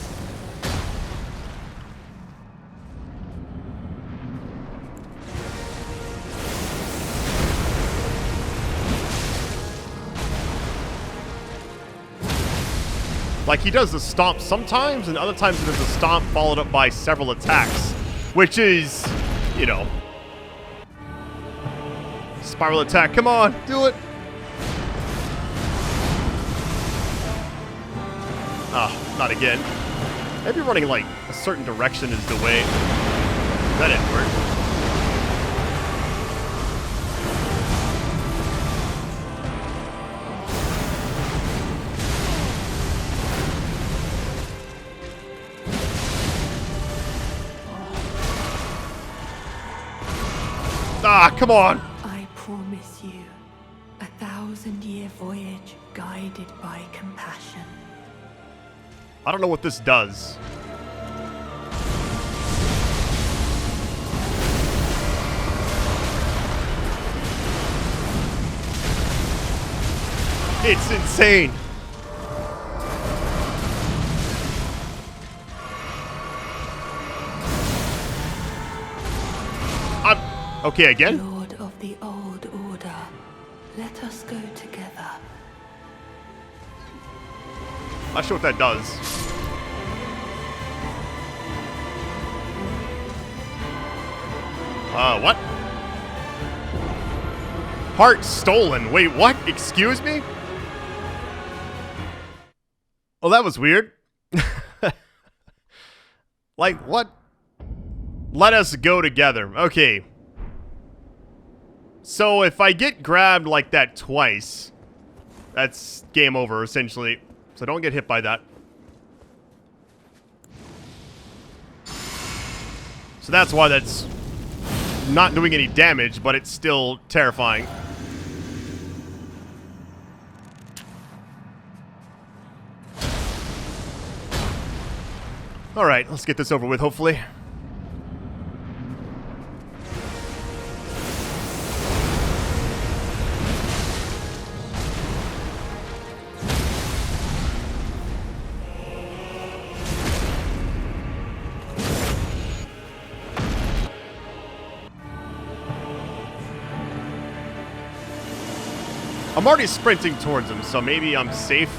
Like, he does the stomp sometimes, and other times he does the stomp followed up by several attacks. Which is, you know... Spiral attack, come on, do it! Ah, not again. Maybe running, like, a certain direction is the way. That didn't work. Ah, come on! I promise you, 1,000-year voyage guided by compassion. I don't know what this does. It's insane. Okay, again? Lord of the old order, let us go together. Not sure what that does. What? Heart stolen. Wait, what? Excuse me? Oh, that was weird. Like, what? Let us go together. Okay. So if I get grabbed like that twice, that's game over, essentially. So don't get hit by that. So that's why that's not doing any damage, but it's still terrifying. Alright, let's get this over with, hopefully. I'm already sprinting towards him, so maybe I'm safe.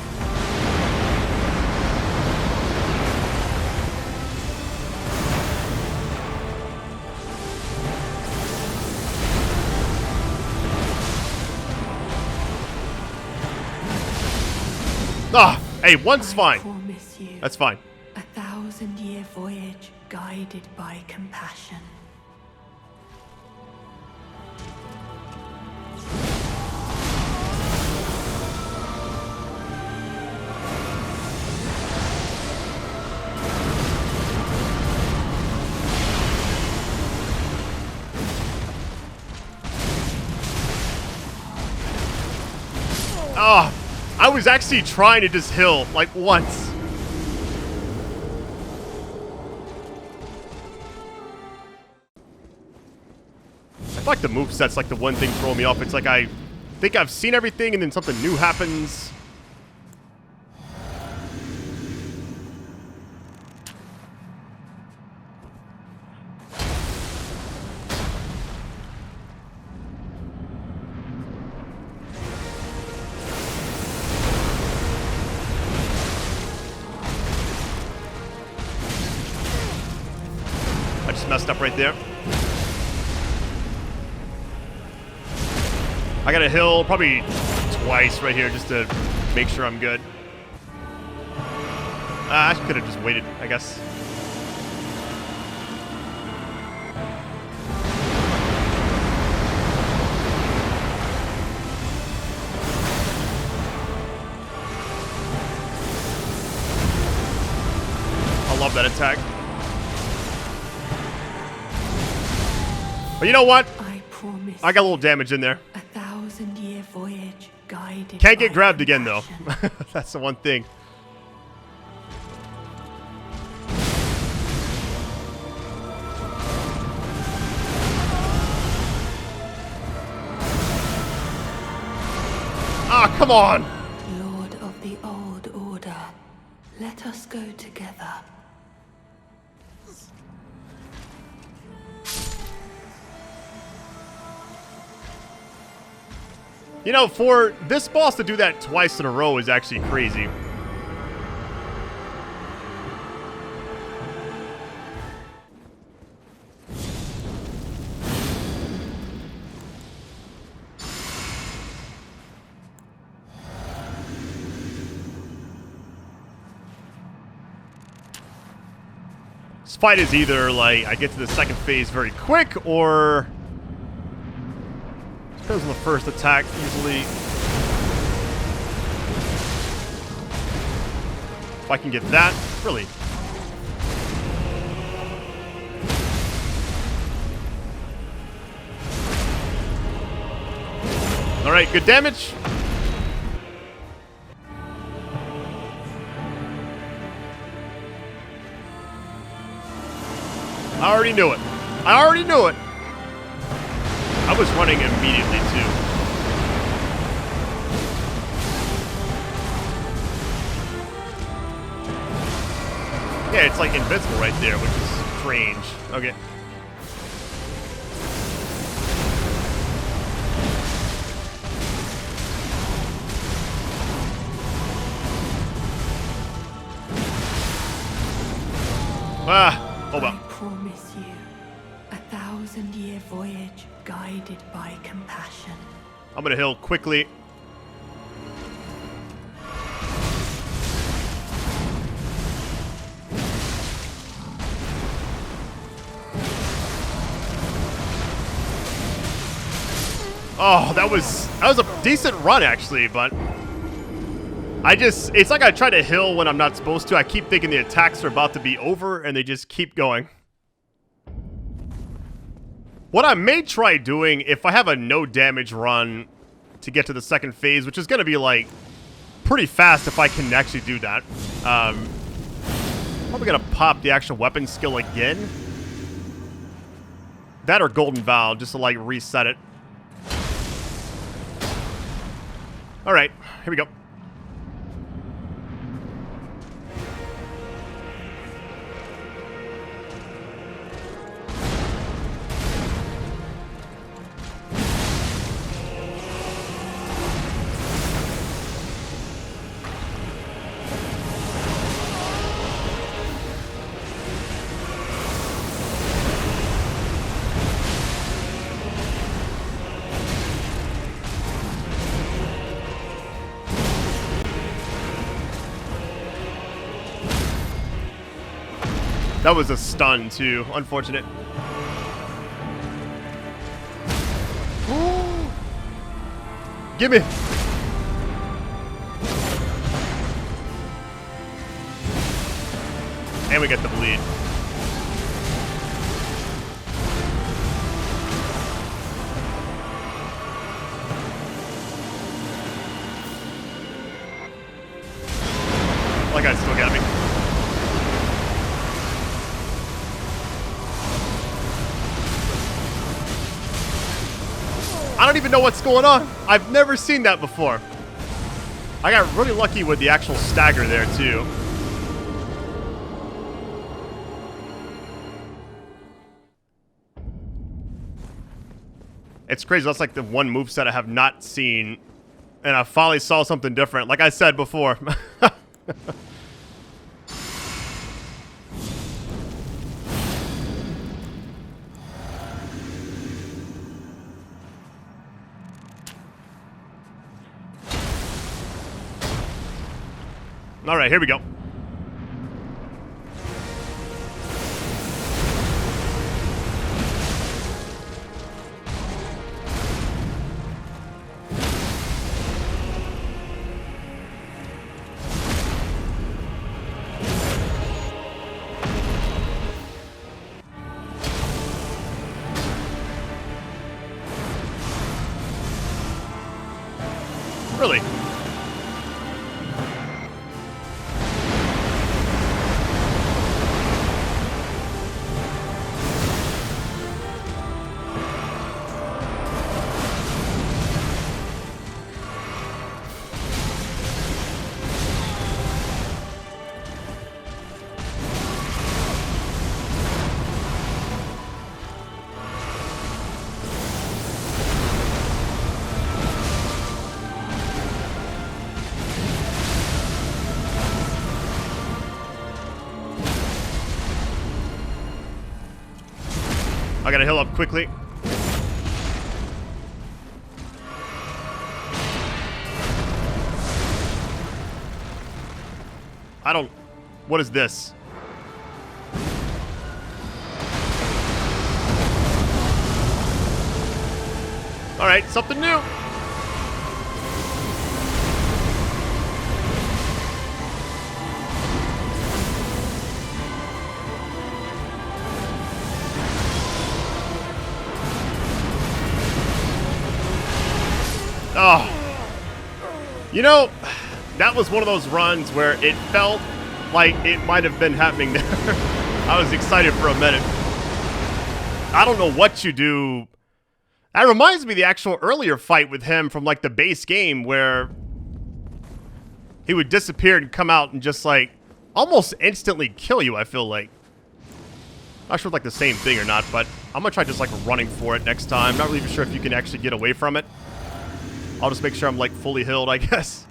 Ah, hey, one's fine. That's fine. 1,000-year voyage guided by compassion. Ah, I was actually trying to just heal, like, once. I feel like the moveset's like the one thing throwing me off. It's like I think I've seen everything and then something new happens. I just messed up right there. I gotta heal probably twice right here just to make sure I'm good. I could have just waited, I guess. I love that attack. But you know what? I got a little damage in there. 1,000-year voyage guided. Can't get grabbed again though. That's the one thing. Ah, come on! Lord of the old order, let us go together. You know, for this boss to do that twice in a row is actually crazy. This fight is either like I get to the second phase very quick or depends on the first attack, usually. If I can get that, really. Alright, good damage. I already knew it. I already knew it. I was running immediately, too. Yeah, it's like invincible right there, which is strange. Okay. Ah, hold on. I promise you, 1,000-year voyage guided by compassion. I'm gonna heal quickly. Oh, that was a decent run actually, but it's like I try to heal when I'm not supposed to. I keep thinking the attacks are about to be over and they just keep going. What I may try doing, if I have a no damage run to get to the second phase, which is going to be like pretty fast if I can actually do that. Oh, Probably gonna pop the actual weapon skill again. That or Golden Vow, just to like reset it. Alright, here we go. That was a stun, too. Unfortunate. Gimme! And we get the bleed. That guy still got me. I don't even know what's going on. I've never seen that before. I got really lucky with the actual stagger there, too. It's crazy. That's like the one moveset I have not seen. And I finally saw something different. Like I said before. All right, here we go. Really? I gotta heal up quickly. I don't... What is this? Alright, something new. Oh, you know, that was one of those runs where it felt like it might have been happening there. I was excited for a minute. I don't know what you do. That reminds me of the actual earlier fight with him from like the base game where he would disappear and come out and just like almost instantly kill you, I feel like. Not sure if like the same thing or not, but I'm gonna try just like running for it next time. Not really sure if you can actually get away from it. I'll just make sure I'm like fully healed, I guess.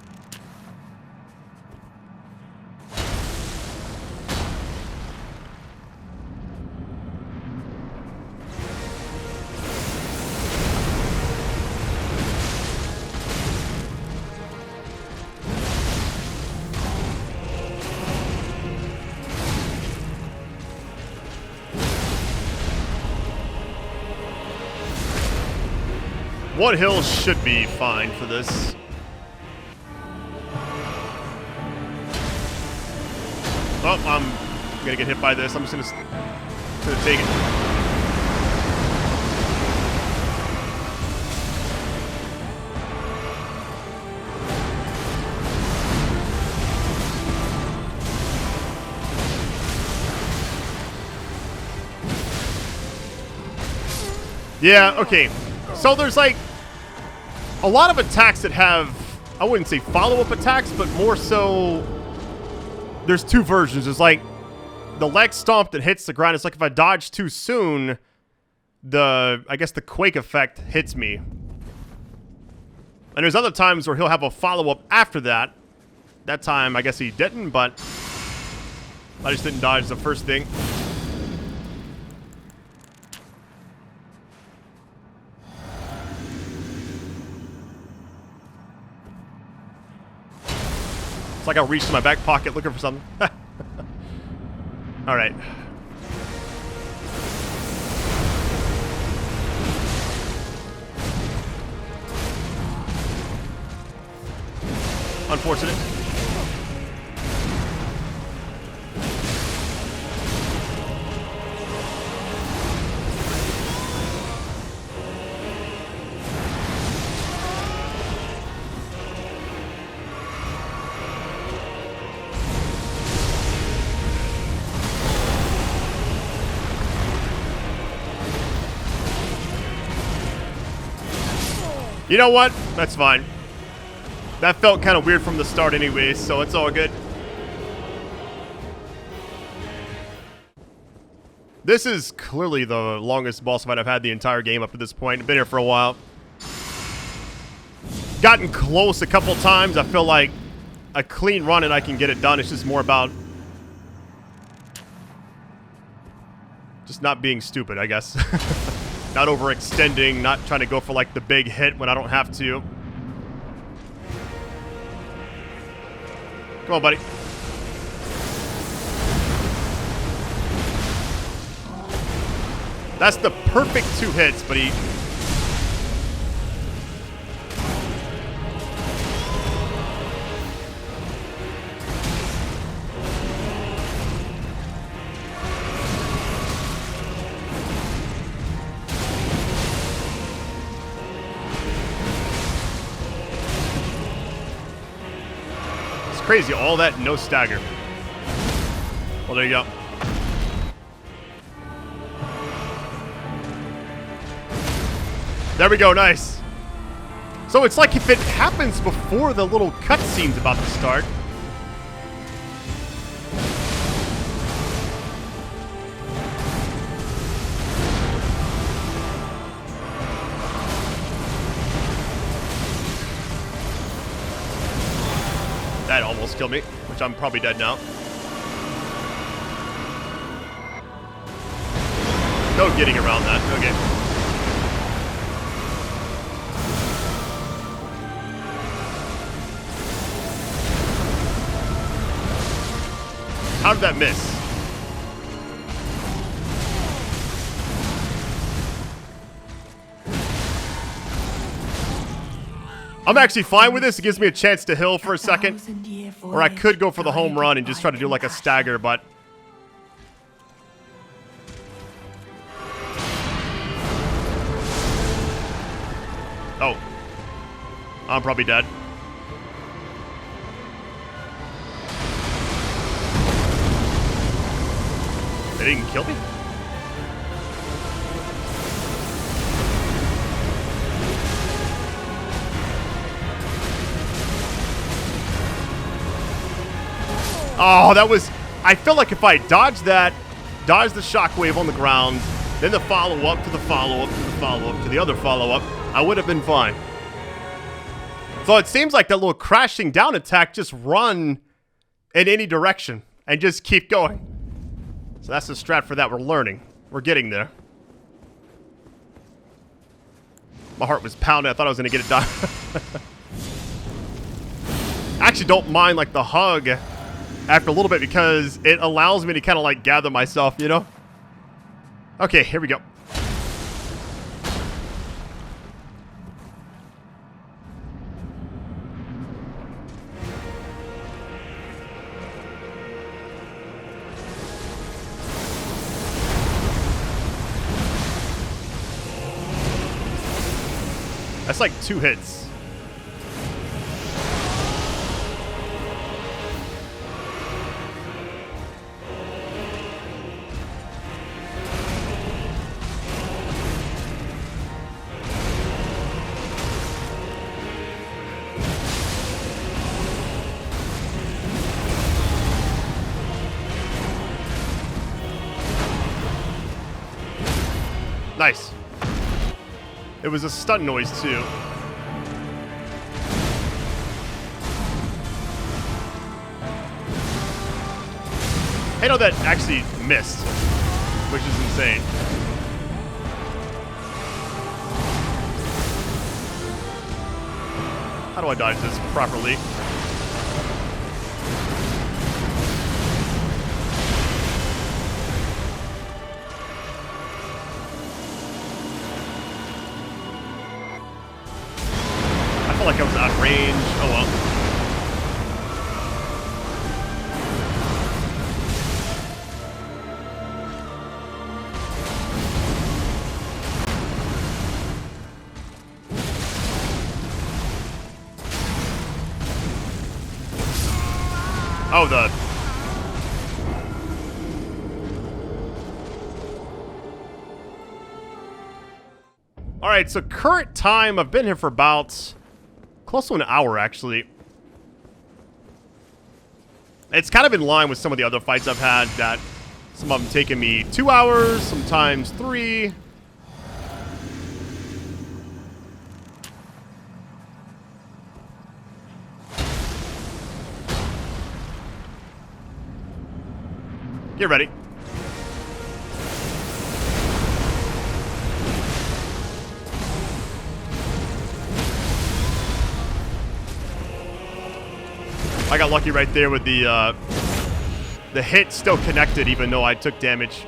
One hill should be fine for this. Oh, I'm gonna get hit by this. I'm just gonna take it. Yeah, okay. So there's like a lot of attacks that have, I wouldn't say follow-up attacks, but more so there's two versions. There's like the leg stomp that hits the ground. It's like if I dodge too soon, I guess the quake effect hits me. And there's other times where he'll have a follow-up after that. That time, I guess he didn't, but I just didn't dodge the first thing. It's like I reached in my back pocket looking for something. All right. Unfortunate. You know what? That's fine. That felt kind of weird from the start anyways, so it's all good. This is clearly the longest boss fight I've had the entire game up to this point. I've been here for a while. Gotten close a couple times. I feel like a clean run and I can get it done. It's just more about just not being stupid, I guess. Not overextending, not trying to go for like the big hit when I don't have to. Come on, buddy. That's the perfect 2 hits, but he... Crazy, all that, no stagger. Well, there you go. There we go, nice. So it's like if it happens before the little cutscene's about to start. That almost killed me, which I'm probably dead now. No getting around that. Okay. How did that miss? I'm actually fine with this. It gives me a chance to heal for a second. Or I could go for the home run and just try to do like a stagger, but... Oh. I'm probably dead. They didn't kill me? Oh, that was... I feel like if I dodged that, dodged the shockwave on the ground, then the follow-up to the follow-up to the follow-up to the other follow-up, I would have been fine. So it seems like that little crashing down attack just run in any direction and just keep going. So that's the strat for that. We're learning. We're getting there. My heart was pounding. I thought I was going to get it done. I actually don't mind like the hug after a little bit because it allows me to kind of like gather myself, you know? Okay, here we go. That's like 2 hits. Nice. It was a stun noise, too. I know that actually missed, which is insane. How do I dodge this properly? I felt like I was out of range. Oh well. Oh, the... Alright, so current time, I've been here for about close to an hour, actually. It's kind of in line with some of the other fights I've had, that some of them taking me 2 hours, sometimes 3. Get ready. I got lucky right there with the hit still connected even though I took damage.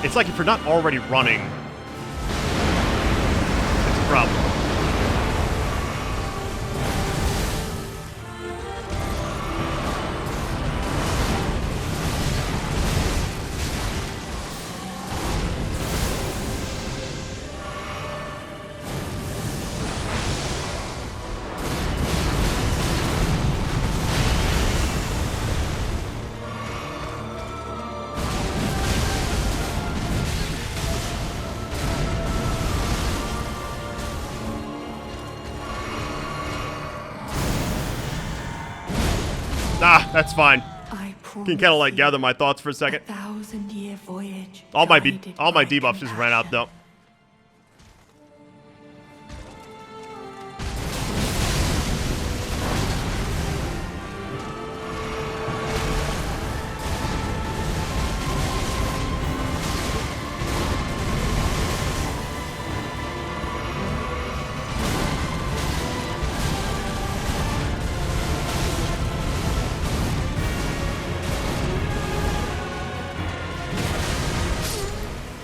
It's like if you're not already running, it's a problem. Ah, that's fine. Can kind of like gather my thoughts for a second. 1,000-year voyage. All my debuffs just ran out though.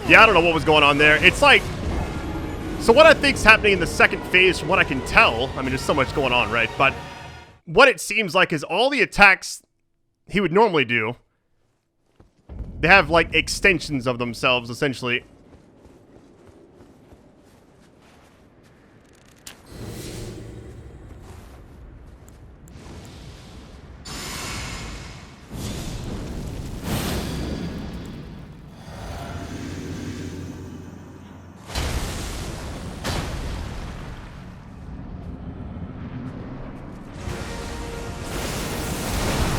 Yeah, I don't know what was going on there. It's like... So what I think's happening in the second phase, from what I can tell... I mean, there's so much going on, right? But what it seems like is all the attacks he would normally do... They have, like, extensions of themselves, essentially.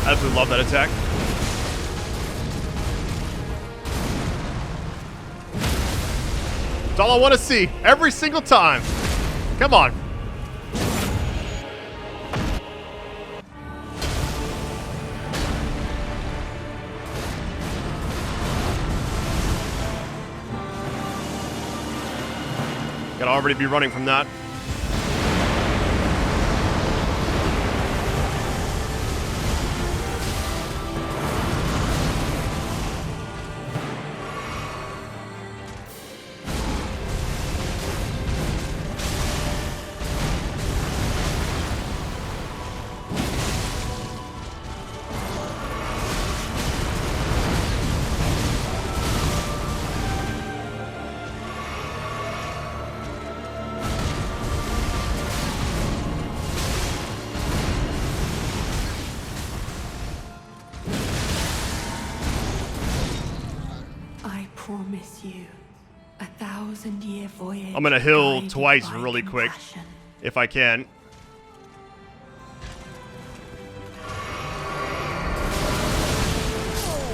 I absolutely love that attack. It's all I want to see every single time. Come on. Gotta already be running from that. Promise you, 1,000-year voyage. I'm gonna heal guided twice by really quick, compassion. if I can.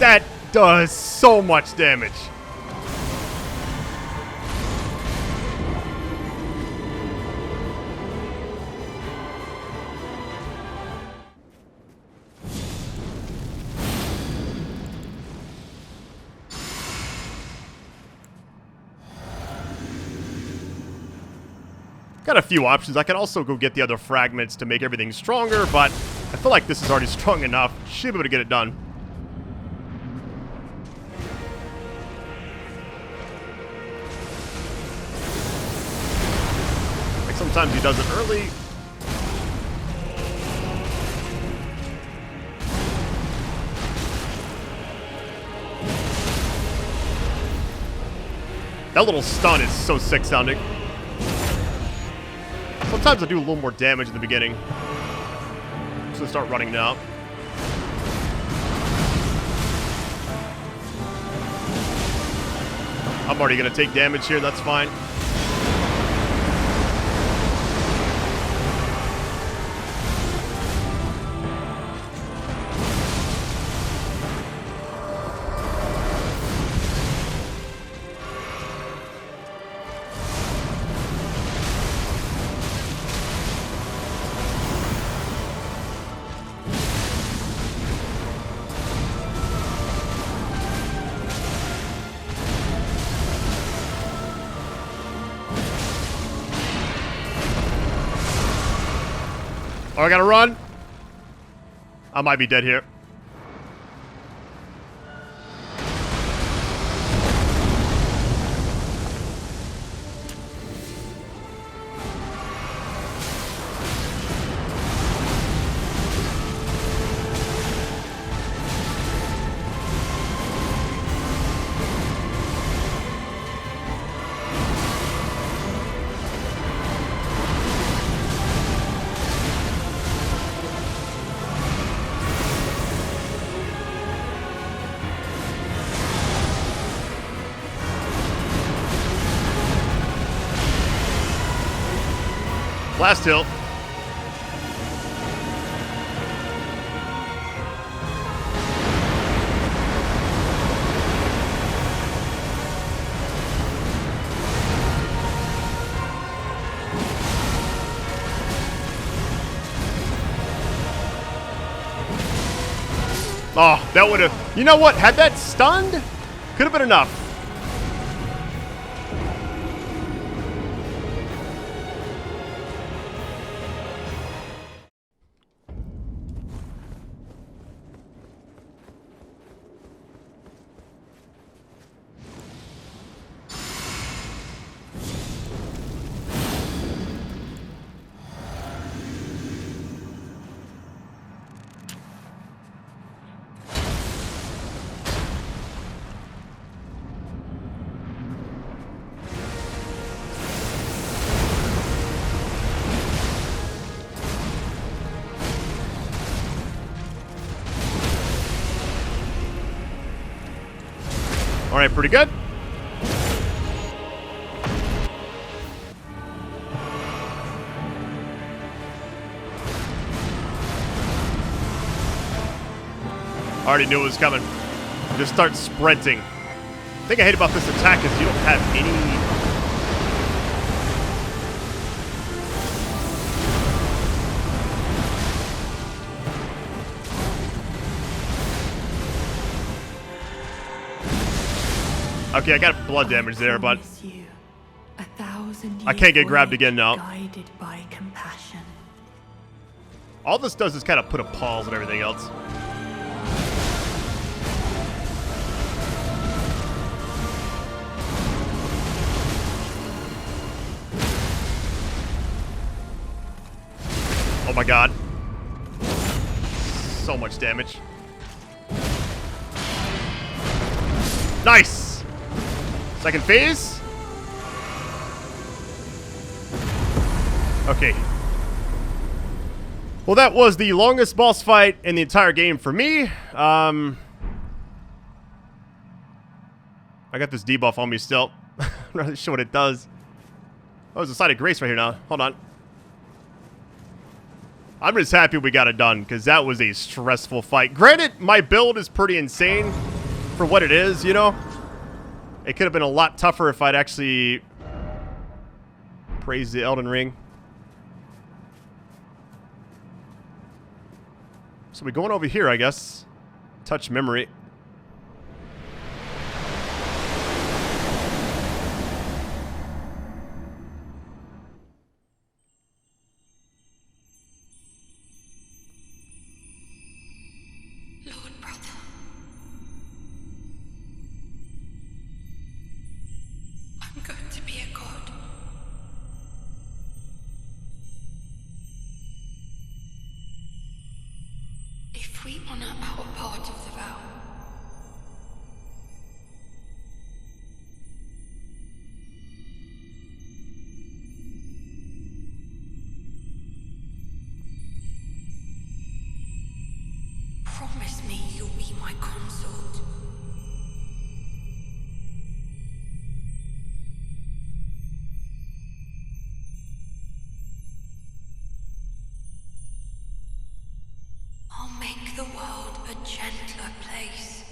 That does so much damage. Got a few options. I can also go get the other fragments to make everything stronger, but I feel like this is already strong enough. Should be able to get it done. Like sometimes he does it early. That little stun is so sick sounding. Sometimes I do a little more damage in the beginning. I'm just gonna start running now. I'm already gonna take damage here, that's fine. Oh, I gotta run. I might be dead here. Blast hill. Oh, that would have... You know what? Had that stunned, could have been enough. All right, pretty good. Already knew it was coming. Just start sprinting. The thing I hate about this attack is you don't have any... Okay, I got blood damage there, but I can't get grabbed again now. Guided by compassion. All this does is kind of put a pause on everything else. Oh my god. So much damage. Nice! Second phase. Okay. Well, that was the longest boss fight in the entire game for me. I got this debuff on me still. I'm not really sure what it does. Oh, there's a side of grace right here now. Hold on. I'm just happy we got it done, because that was a stressful fight. Granted, my build is pretty insane. for what it is, you know? It could have been a lot tougher if I'd actually praised the Elden Ring. So we're going over here, I guess. Touch memory. Lord brother. I'm going to be a god. If we honor our part of the vow, promise me you'll be my consort. I'll make the world a gentler place.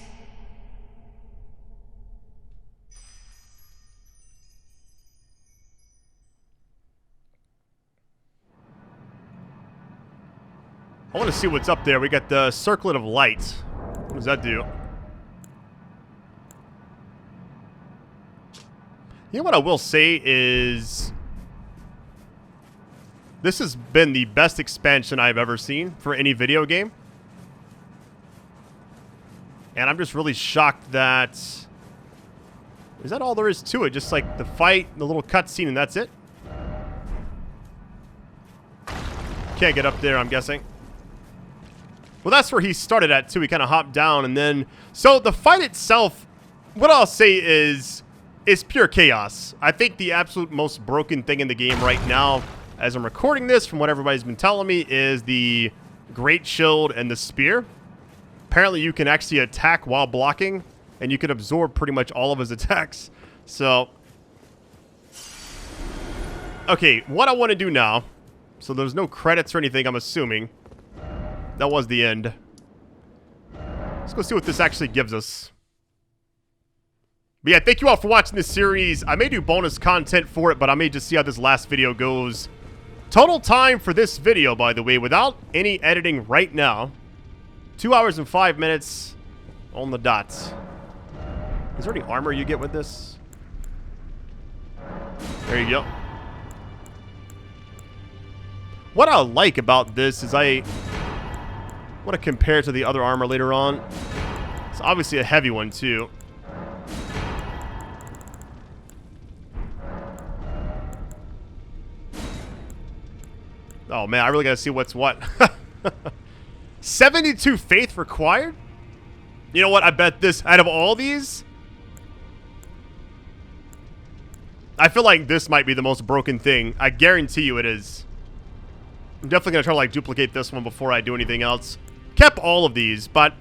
I want to see what's up there. We got the Circlet of Light. What does that do? You know what I will say is... this has been the best expansion I've ever seen for any video game. And I'm just really shocked that... is that all there is to it? Just like the fight, the little cutscene, and that's it? Can't get up there, I'm guessing. Well, that's where he started at, too. He kind of hopped down, and then... so, the fight itself, what I'll say is pure chaos. I think the absolute most broken thing in the game right now, as I'm recording this, from what everybody's been telling me, is the Great Shield and the Spear. Apparently, you can actually attack while blocking, and you can absorb pretty much all of his attacks. So... okay, what I want to do now... so there's no credits or anything, I'm assuming. That was the end. Let's go see what this actually gives us. But yeah, thank you all for watching this series. I may do bonus content for it, but I may just see how this last video goes. Total time for this video, by the way, without any editing right now. 2 hours and 5 minutes on the dot. Is there any armor you get with this? There you go. What I like about this is I want to compare it to the other armor later on. It's obviously a heavy one, too. Oh, man, I really got to see what's what. 72 faith required? You know what? I bet this, out of all these, I feel like this might be the most broken thing. I guarantee you it is. I'm definitely going to try to, like, duplicate this one before I do anything else. Kept all of these, but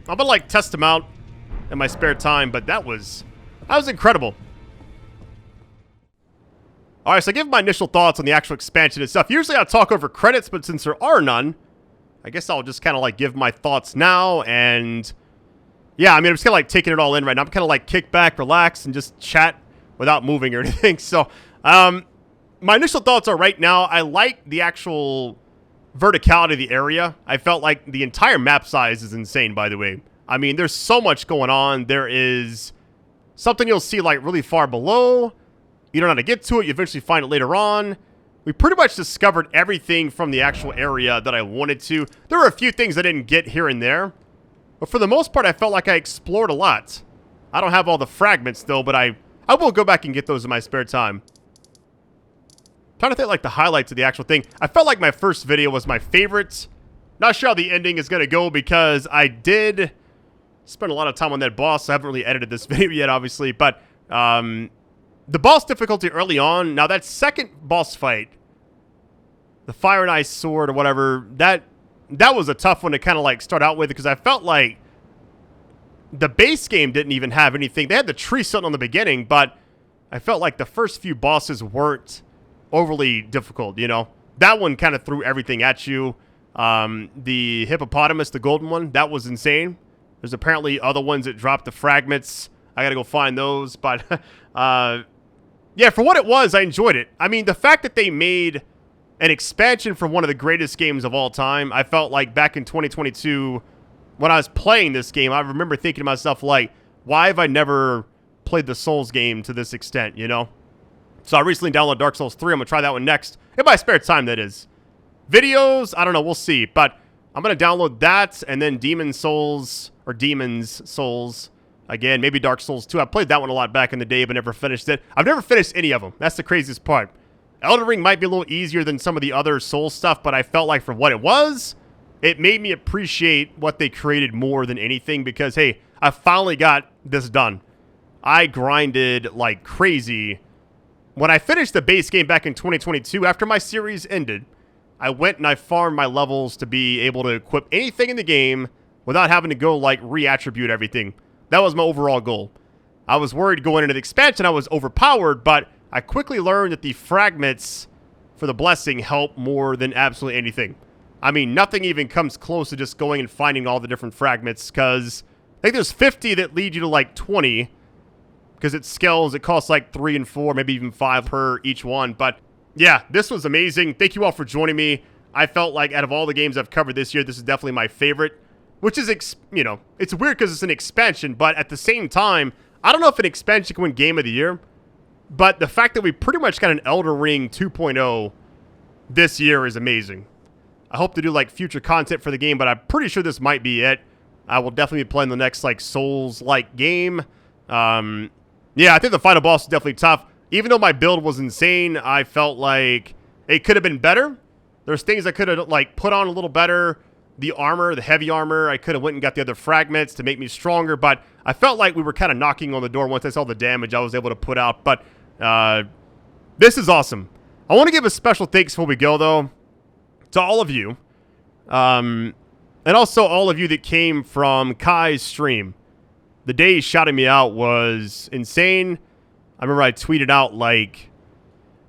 I'm going to, like, test them out in my spare time, but that was incredible. Alright, so I give my initial thoughts on the actual expansion and stuff. Usually I'll talk over credits, but since there are none, I guess I'll just kind of, like, give my thoughts now, and... yeah, I mean, I'm just kind of, like, taking it all in right now. I'm kind of, like, kick back, relax, and just chat without moving or anything, so, my initial thoughts are right now, I like the actual verticality of the area. I felt like the entire map size is insane, by the way. I mean, there's so much going on. There is something you'll see, like, really far below. You don't know how to get to it. You eventually find it later on. We pretty much discovered everything from the actual area that I wanted to. There were a few things I didn't get here and there. But for the most part, I felt like I explored a lot. I don't have all the fragments, though, but I will go back and get those in my spare time. Trying to think, like, the highlights of the actual thing. I felt like my first video was my favorite. Not sure how the ending is going to go because I did spend a lot of time on that boss. I haven't really edited this video yet, obviously. But the boss difficulty early on, now that second boss fight, the Fire and Ice Sword or whatever, that was a tough one to kind of, like, start out with because I felt like the base game didn't even have anything. They had the tree sitting on the beginning, but I felt like the first few bosses weren't overly difficult, you know. That one kind of threw everything at you. The hippopotamus, the golden one, that was insane. There's apparently other ones that drop the fragments. I gotta go find those. But, yeah, for what it was, I enjoyed it. I mean, the fact that they made an expansion for one of the greatest games of all time, I felt like back in 2022, when I was playing this game, I remember thinking to myself, like, why have I never played the Souls game to this extent, you know? So I recently downloaded Dark Souls 3. I'm going to try that one next. In my spare time, that is. Videos, I don't know. We'll see. But I'm going to download that and then Demon's Souls. Again, maybe Dark Souls 2. I played that one a lot back in the day, but never finished it. I've never finished any of them. That's the craziest part. Elden Ring might be a little easier than some of the other Souls stuff, but I felt like for what it was, it made me appreciate what they created more than anything because, hey, I finally got this done. I grinded like crazy. When I finished the base game back in 2022, after my series ended, I went and I farmed my levels to be able to equip anything in the game without having to go, like, re-attribute everything. That was my overall goal. I was worried going into the expansion I was overpowered, but I quickly learned that the fragments for the blessing help more than absolutely anything. I mean, nothing even comes close to just going and finding all the different fragments, because I think there's 50 that lead you to, like, 20, because it scales. It costs, like, 3 and 4, maybe even 5 per each one. But, yeah, this was amazing. Thank you all for joining me. I felt like out of all the games I've covered this year, this is definitely my favorite, which is, you know, it's weird because it's an expansion, but at the same time, I don't know if an expansion can win Game of the Year, but the fact that we pretty much got an Elden Ring 2.0 this year is amazing. I hope to do, like, future content for the game, but I'm pretty sure this might be it. I will definitely be playing the next, like, Souls-like game. Yeah, I think the final boss is definitely tough. Even though my build was insane, I felt like it could have been better. There's things I could have, like, put on a little better. The armor, the heavy armor, I could have went and got the other fragments to make me stronger, but I felt like we were kind of knocking on the door once I saw the damage I was able to put out. But this is awesome. I want to give a special thanks before we go, though, to all of you. And also all of you that came from Kai's stream. The day he shouted me out was insane. I remember I tweeted out, like,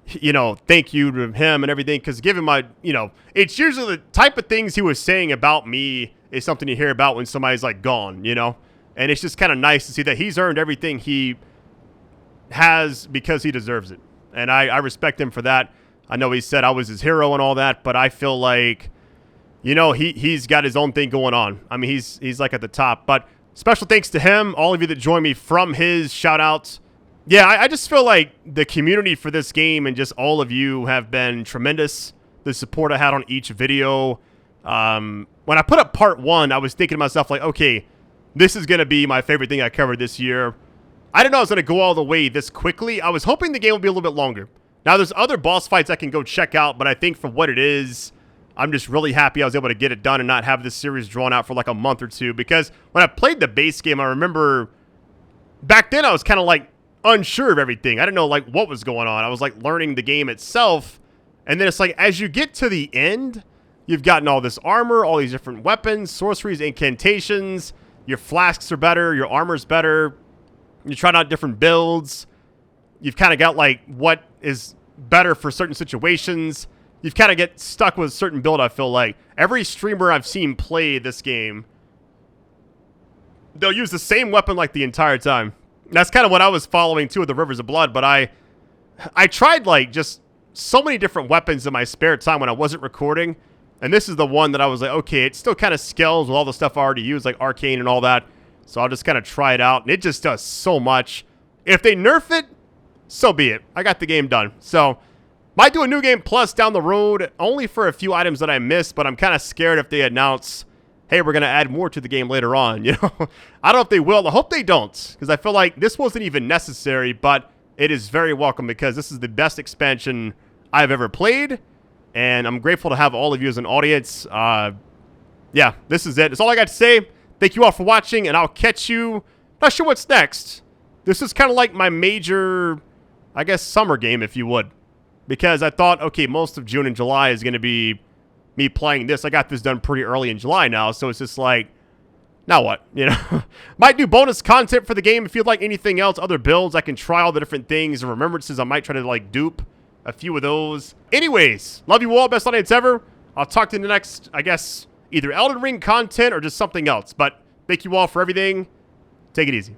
you know, thank you to him and everything, because given my, you know, it's usually the type of things he was saying about me is something you hear about when somebody's, like, gone, you know? And it's just kind of nice to see that he's earned everything he has because he deserves it. And I respect him for that. I know he said I was his hero and all that, but I feel like, you know, he's got his own thing going on. I mean, he's like at the top. But special thanks to him, all of you that joined me from his shout-outs. Yeah, I just feel like the community for this game and just all of you have been tremendous. The support I had on each video. When I put up part 1, I was thinking to myself, like, okay, this is going to be my favorite thing I covered this year. I didn't know I was going to go all the way this quickly. I was hoping the game would be a little bit longer. Now, there's other boss fights I can go check out, but I think for what it is, I'm just really happy I was able to get it done and not have this series drawn out for like a month or two. Because when I played the base game, I remember back then I was kind of like unsure of everything. I didn't know like what was going on. I was like learning the game itself. And then it's like as you get to the end, you've gotten all this armor, all these different weapons, sorceries, incantations. Your flasks are better. Your armor's better. You try out different builds. You've kind of got like what is better for certain situations. You've kind of get stuck with a certain build, I feel like. Every streamer I've seen play this game, they'll use the same weapon like the entire time. That's kind of what I was following too with the Rivers of Blood, but I tried like just so many different weapons in my spare time when I wasn't recording, and this is the one that I was like, okay, it still kind of scales with all the stuff I already use, like Arcane and all that, so I'll just kind of try it out, and it just does so much. If they nerf it, so be it. I got the game done. So, might do a New Game Plus down the road, only for a few items that I missed, but I'm kind of scared if they announce, hey, we're going to add more to the game later on, you know? I don't know if they will. I hope they don't, because I feel like this wasn't even necessary, but it is very welcome because this is the best expansion I've ever played, and I'm grateful to have all of you as an audience. Yeah, this is it. That's all I got to say. Thank you all for watching, and I'll catch you. Not sure what's next. This is kind of like my major, I guess, summer game, if you would. Because I thought, okay, most of June and July is going to be me playing this. I got this done pretty early in July now, so it's just like, now what? You know, might do bonus content for the game if you'd like anything else, other builds. I can try all the different things and remembrances. I might try to like dupe a few of those. Anyways, love you all. Best audience ever. I'll talk to you in the next, I guess, either Elden Ring content or just something else. But Thank you all for everything. Take it easy.